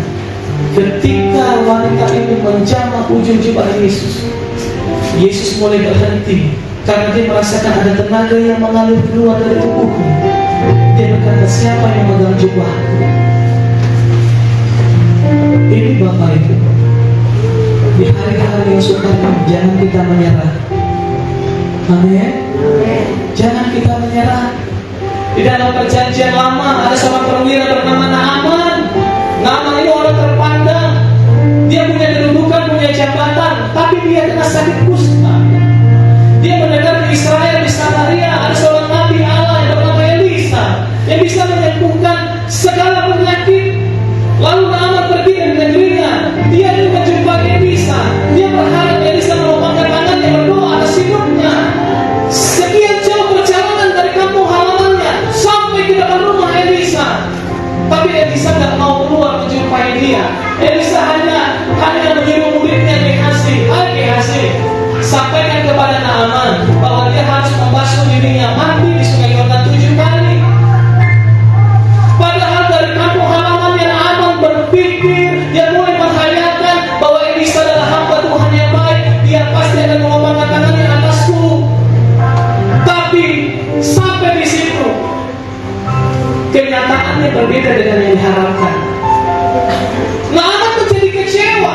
Ketika wanita itu menjamah ujung jubah Yesus, Yesus mulai berhenti karena dia merasakan ada tenaga yang mengalir keluar dari tubuhnya. Dia berkata, siapa yang memegang jubahku? Ini Bapak Ibu, di hari-hari yang sukar ini jangan kita menyerah. Amin. Jangan kita menyerah. Di dalam perjanjian lama ada seorang perwira bernama Naaman. Naaman ini orang terpandang. Dia punya kedudukan, punya jabatan, tapi dia kena sakit kusta. Dia mendengar di Israel, di Samaria ada seorang nabi Allah yang bernama Elisa yang bisa menyembuhkan segala penyakit. Lalu Naaman pergi dari negerinya. Dia juga jumpa Elisa. Dia berharap Elisa melambangkan tangannya, berdoa atas hidupnya. Sekian jauh perjalanan dari kampung halamannya sampai ke depan rumah Elisa. Tapi Elisa tidak mau keluar menjumpai dia. Elisa hanya menyuruh muridnya Gehazi, sampaikan kepada Naaman bahwa dia harus membasuh dirinya mandi di sungai Yordan 7 kali. Padahal dari kampung halamannya Naaman berpikir, dia mulai menghayatkan bahwa Elisa adalah hamba Tuhan yang baik. Dia pasti akan mengulurkan tangannya atasku. Tapi sampai di situ kenyataannya berbeda dengan yang diharapkan. Naaman menjadi kecewa.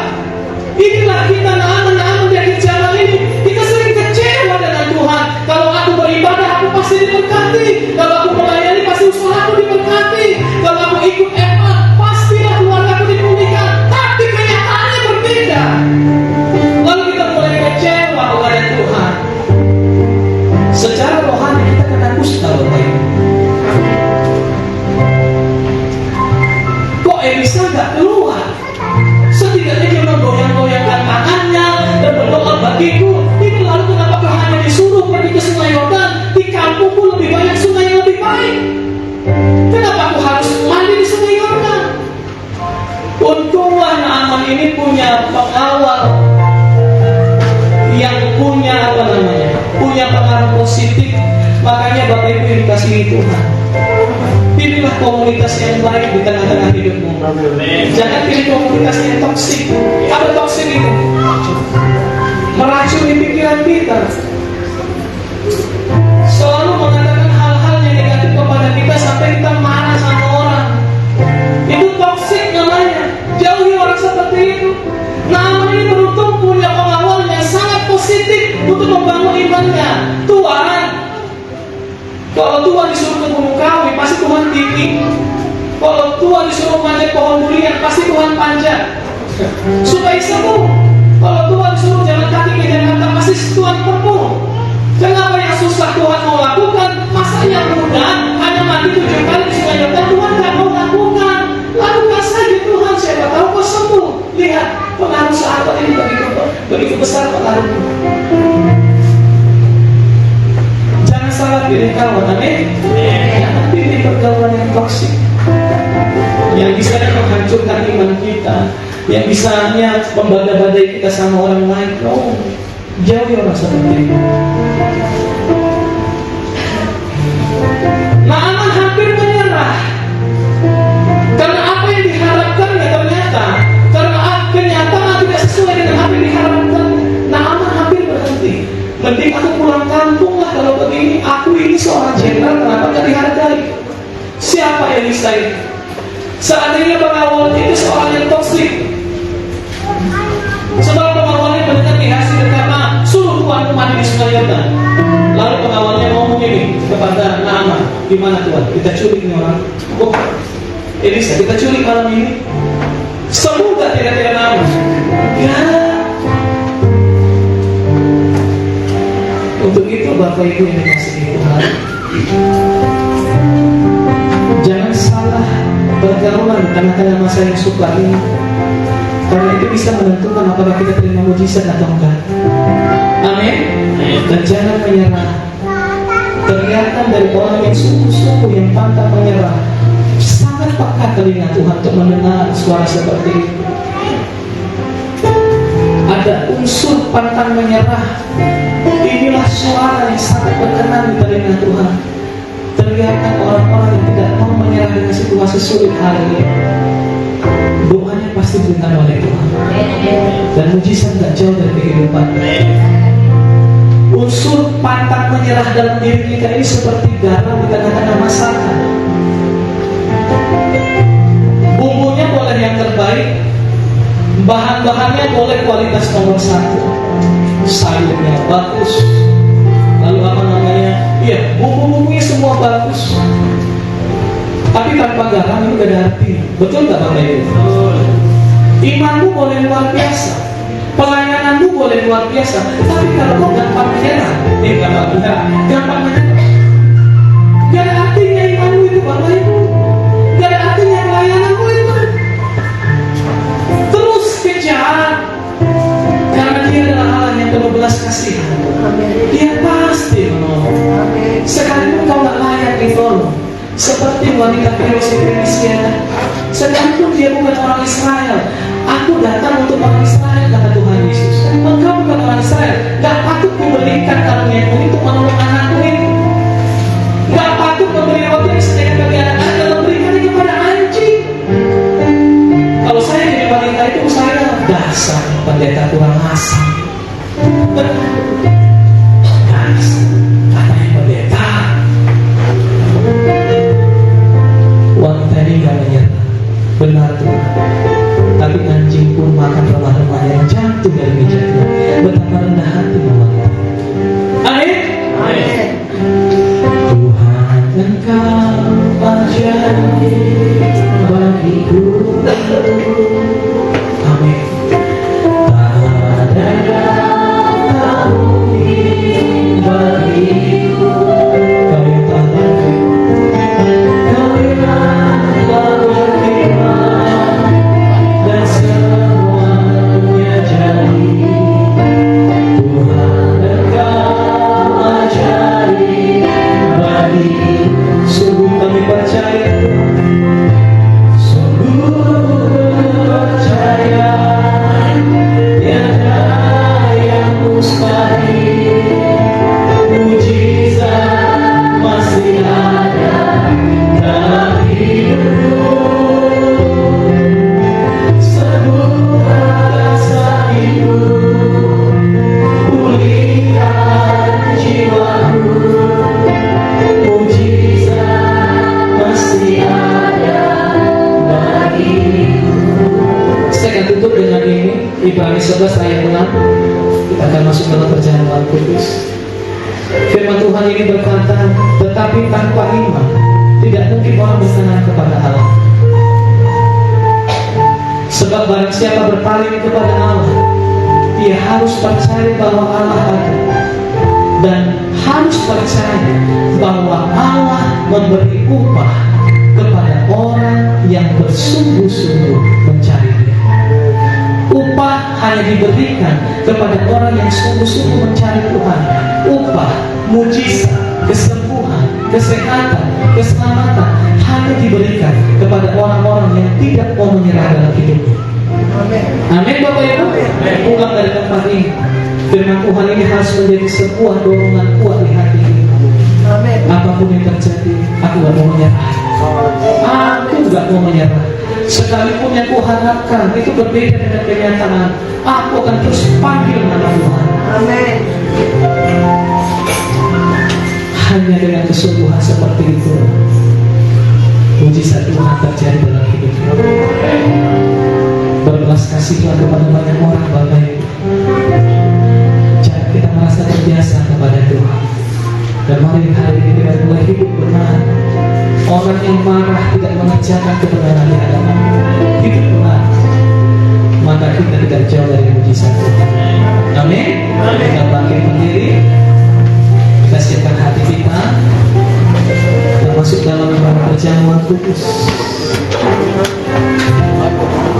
Inilah kita Naaman di akhir zaman ini. Kita sering kecewa dengan Tuhan. Kalau aku beribadah, aku pasti diberkati. Kalau aku melayani, pasti usahaku diberkati. Kalau aku ikut EMA, pastilah keluargaku dipulihkan. Tapi kenyataannya berbeda. Lalu kita mulai kecewa kepada Tuhan. Secara rohani kita kena kusta, Bapak Ibu. Kok Elisa gak keluar? Setidaknya dia menggoyang-goyangkan tangannya dan berdoa bagiku. Ini lalu kenapa kau hanya disuruh pergi ke sungai Yordan? Di kampungku lebih banyak sungai yang lebih baik. Kenapa aku harus mandi di sungai Yordan? Untunglah Naaman ini punya pengawal yang punya punya pengaruh positif. Makanya Bapak Ibu yang dikasihi Tuhan, pilihlah komunitas yang baik di tengah-tengah hidupmu. Jangan pilih komunitas yang toksik. Apa toksik itu? Meracuni pikiran kita, selalu mengatakan hal-hal yang negatif kepada kita sampai kita marah sama orang. Itu toksik namanya. Jauhi orang seperti itu. Naaman ini beruntung punya pengawal yang sangat positif untuk membangun imannya. Tuhan, kalau Tuhan disuruh ke Gunung Kawi, pasti Tuhan tinggi. Kalau Tuhan disuruh manjat pohon durian, pasti Tuhan panjat supaya sembuh. Kalau Tuhan disuruh jalan kaki ke Jakarta, pasti Tuhan perlu. Kenapa yang susah Tuhan mau lakukan? Masa yang mudah hanya mandi 7 kali di sungai Yordan Tuhan tidak mau lakukan? Lakukan saja Tuhan, siapa tahu kau sembuh. Lihat pengaruh sahabat ini begitu besar pengaruhnya. Jangan salah pilih kawan, amin. Jangan pilih pergaulan yang toksik, yang bisa menghancurkan iman kita, yang bisa membada-badai kita sama orang lain. No, jauhi orang seperti itu. Naaman hampir menyerah karena apa yang diharapkannya ternyata, karena kenyataan tidak sesuai dengan apa yang diharapkan. Naaman hampir berhenti. Mending aku pulang kampung lah kalau begini. Aku ini seorang jenderal, kenapa gak dihargai? Siapa Elisa itu? Seandainya pengawal itu seorang yang toksik, sebab pengawalnya mendengar Gehazi berkata, gimana Tuhan? Kita culik nih orang. Oh, Elisa, kita culik malam ini. Semoga tidak nama. Ya. Untuk itu Bapak Ibu yang dikasihi Tuhan, jangan salah bergaulan di tengah-tengah masa yang sukar ini, karena itu bisa menentukan apakah kita terima mujizat atau enggak. Amin. Dan jangan menyerah. Kelihatan dari orang yang sungguh-sungguh yang pantang menyerah, sangat peka telinga Tuhan untuk mendengar suara seperti itu. Ada unsur pantang menyerah. Inilah suara yang sangat berkenan di telinga Tuhan. Terlihatkan orang-orang yang tidak mau menyerah dengan situasi sulit hari ini, doanya pasti diberikan oleh Tuhan, dan mujizat tidak jauh dari kehidupan. Unsur pantang menyerah dalam diri kita ini seperti garam di tengah-tengah masakan. Bumbunya boleh yang terbaik, bahan-bahannya boleh kualitas nomor 1, sayurnya bagus, lalu apa namanya, iya, bumbu-bumbunya semua bagus, tapi tanpa garam itu gak ada arti. Betul gak Bapak Ibu? Imanmu boleh luar biasa, pelayananmu boleh luar biasa, tapi kalau kau gampang menyerah, gampang menyerah, gak ada artinya imanmu itu Bapak Ibu, gak ada artinya pelayananmu itu. Terus kejar, karena Dia adalah Allah yang penuh belas kasihan. Dia pasti menolong. Sekalipun kau gak layak ditolong, seperti wanita Fenisia, sekalipun dia bukan orang Israel. Aku datang untuk orang Israel, kata Tuhan Yesus. Engkau bukan orang Israel, gak patut memberikan karunia untuk menolong anakku ini. Gak patut memberi roti yang sediakan bagi anak-anak dan memberikannya kepada anjing. Kalau saya jadi wanita itu, saya dasar pendeta kurang asam. Katanya pendeta. Wanita ini gak menyerah. Benar Tuhan. Tapi anjing pun makan remah-remah yang jatuh dari mejanya. Betapa rendah hati wanita. Amin. Amin. Tuhan, Engkau ajaib bagiku. Amin. Tak ada mungkin bagiku. Kau yang tak berfirman, Kau yang tak berfirman, dan semuanya jadi. Tuhan, Engkau ajaib bagiku. Sungguh kami percaya, sungguh percaya, tiada yang mustahil. Mujizat masih ada dalam hidupku. Sembuhkan sakitku, pulihkan jiwaku. Mujizat masih ada bagiku. Saya akan tutup dengan ini, Ibrani 11 ayat 6. Kita akan masuk dalam perjalanan Kudus. Firman Tuhan ini berkata, tetapi tanpa iman tidak mungkin orang berkenan kepada Allah. Sebab barang siapa berpaling kepada Allah, dia harus percaya bahwa Allah ada, dan harus percaya bahwa Allah memberi upah kepada orang yang bersungguh-sungguh mencari Dia. Upah hanya diberikan kepada orang yang sungguh-sungguh mencari Tuhan. Upah, mujizat, kesembuhan, kesehatan, keselamatan hanya diberikan kepada orang-orang yang tidak mau menyerah dalam hidupnya. Amin Bapak Ibu. Pulang dari tempat ini, firman Tuhan ini harus menjadi sebuah dorongan kuat di hati kita. Apapun yang terjadi, aku gak mau menyerah. Aku gak mau menyerah. Sekalipun yang kuharapkan itu berbeda dengan kenyataan, aku akan terus panggil nama Tuhan. Amin. Hanya dengan kesungguhan seperti itu, mujizat Tuhan terjadi dalam hidup kita. Berbelas kasih Tuhan kepada banyak orang, Bapak Ibu. Jangan kita merasa terbiasa kepada Tuhan. Dan mari hari ini kita mulai hidup benar. Orang yang marah tidak mengerjakan kebenaran di hadapan. Hidup benar, maka kita tidak jauh dari mujizat Tuhan. Amin. Kita bangkit berdiri, kita siapkan hati kita, kita masuk dalam perjamuan kudus.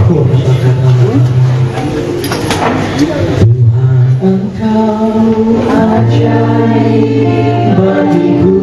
Tuhan, Engkau ajaib bagiku.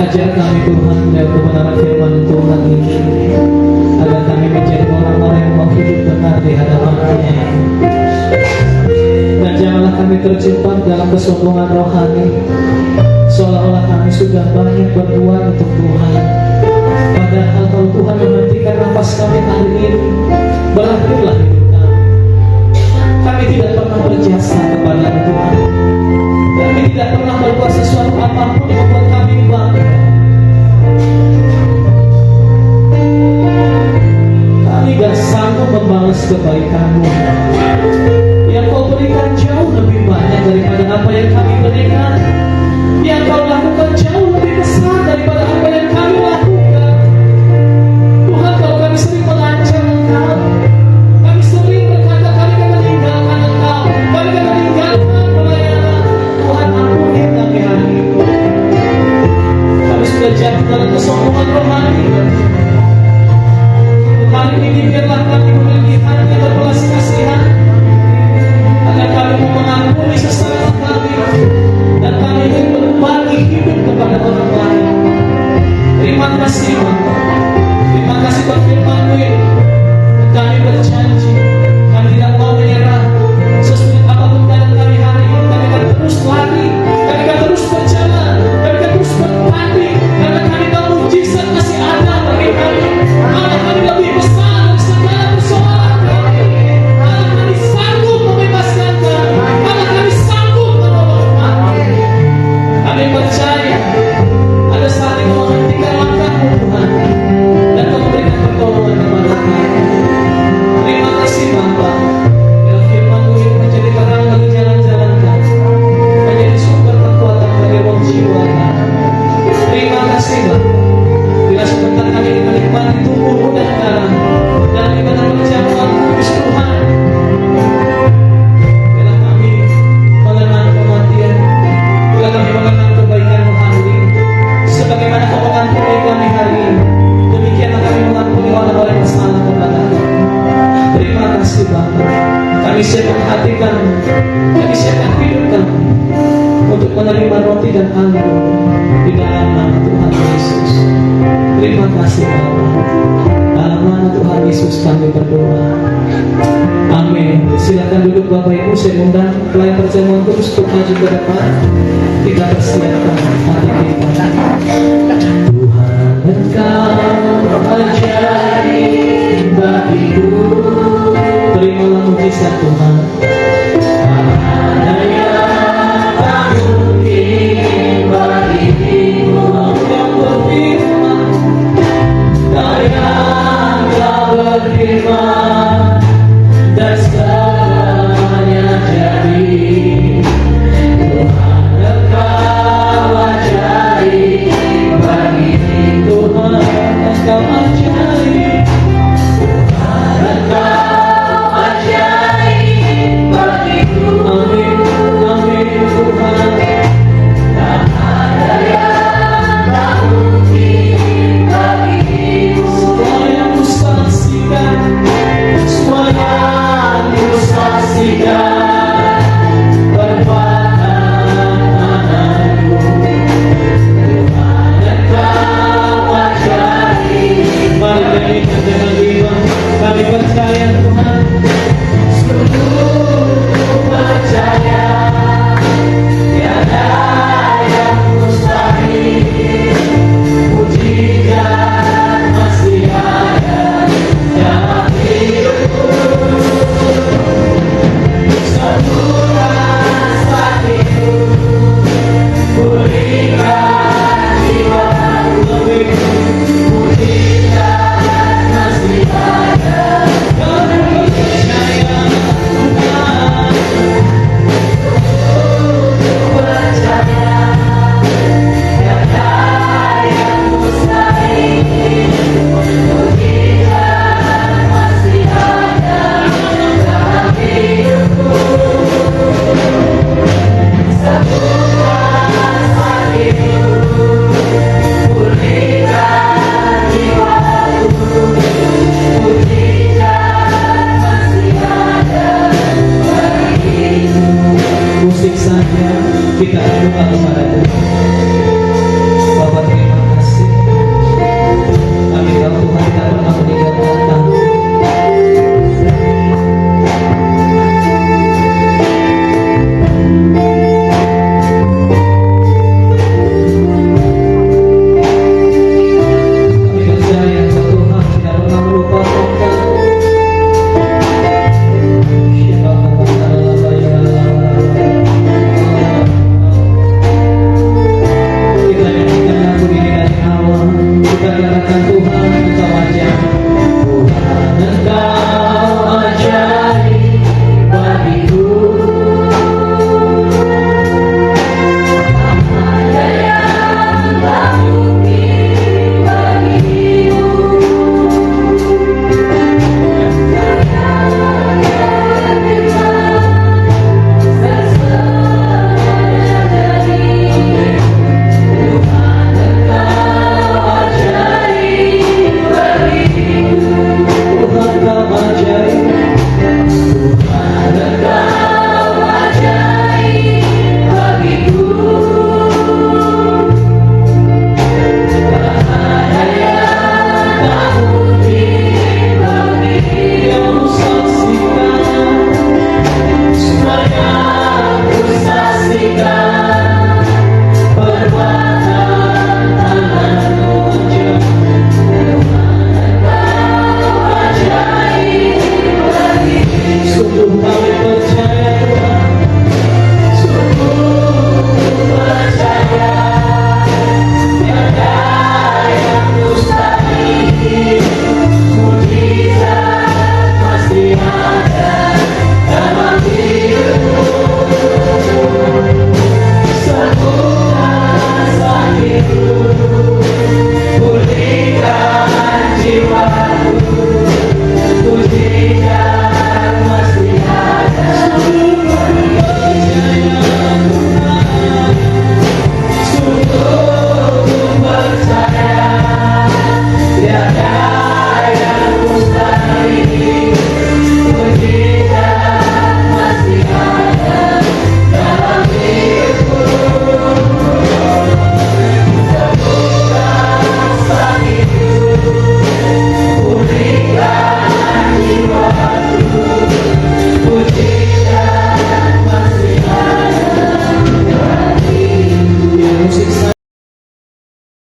Ajar kami Tuhan dan kebenaran firman Tuhan ini, agar kami menjadi orang-orang yang mau hidup benar di hadapan-Nya. Dan janganlah kami terjebak dalam kesombongan rohani, seolah-olah kami sudah banyak berbuat untuk Tuhan. Padahal kalau Tuhan menghentikan nafas kami hari ini, berakhirlah hidup kami. Kami tidak pernah berjasa kepada Tuhan. Kami tidak pernah berbuat sesuatu apapun yang membuat kami bangga. Kami gak sanggup membalas kebaikan-Mu yang Kau berikan jauh lebih banyak daripada apa yang kami berikan. Yang Kau lakukan jauh lebih besar daripada Kami siapkan hati kami, kami siapkan hidup kami untuk menerima roti dan anggur di dalam nama Tuhan Yesus. Terima kasih Bapa. Dalam nama Tuhan Yesus kami berdoa. Amin. Silakan duduk Bapak Ibu. Saya undang pelayan perjamuan kudus untuk maju ke depan. Kita persiapkan hati kita. Tuhan Engkau ajaib bagiku. Terimalah mujizat Tuhan. Dan segalanya jadi. Tuhan Engkau ajaib bagi Tuhan Engkau ajaib. Tuhan Engkau ajaib bagiku. Amin, amin Tuhan. Tak ada yang tak mungkin bagimu. Semua yang ku saksikan, semua yang ku saksikan perbuatan tanganmu. Tuhan Engkau ajaib. Mari nyanyikan dengan iman. Kami percaya Tuhan. Sungguh percaya tiada yang mustahil. Mujizat masih ada dalam hidupku. Sembuhkan sakitku, pulihkan jiwaku. Mujizat masih ada. Kami percaya Tuhan. Percaya tiada yang mustahil. Mujizat masih ada dalam hidupku. Sembuhkan sakitku, pulihkan jiwaku. Mujizat masih ada bagimu. Musik saja kita berdoa kepada Tuhan. Bapa terima kasih. Kami tahu Tuhan tidak pernah meninggalkan kami. Kami percaya bahwa Tuhan tidak pernah melupakan kami. Kita nyanyikan lagu ini dari awal. Kita katakan Tuhan Engkau ajaib.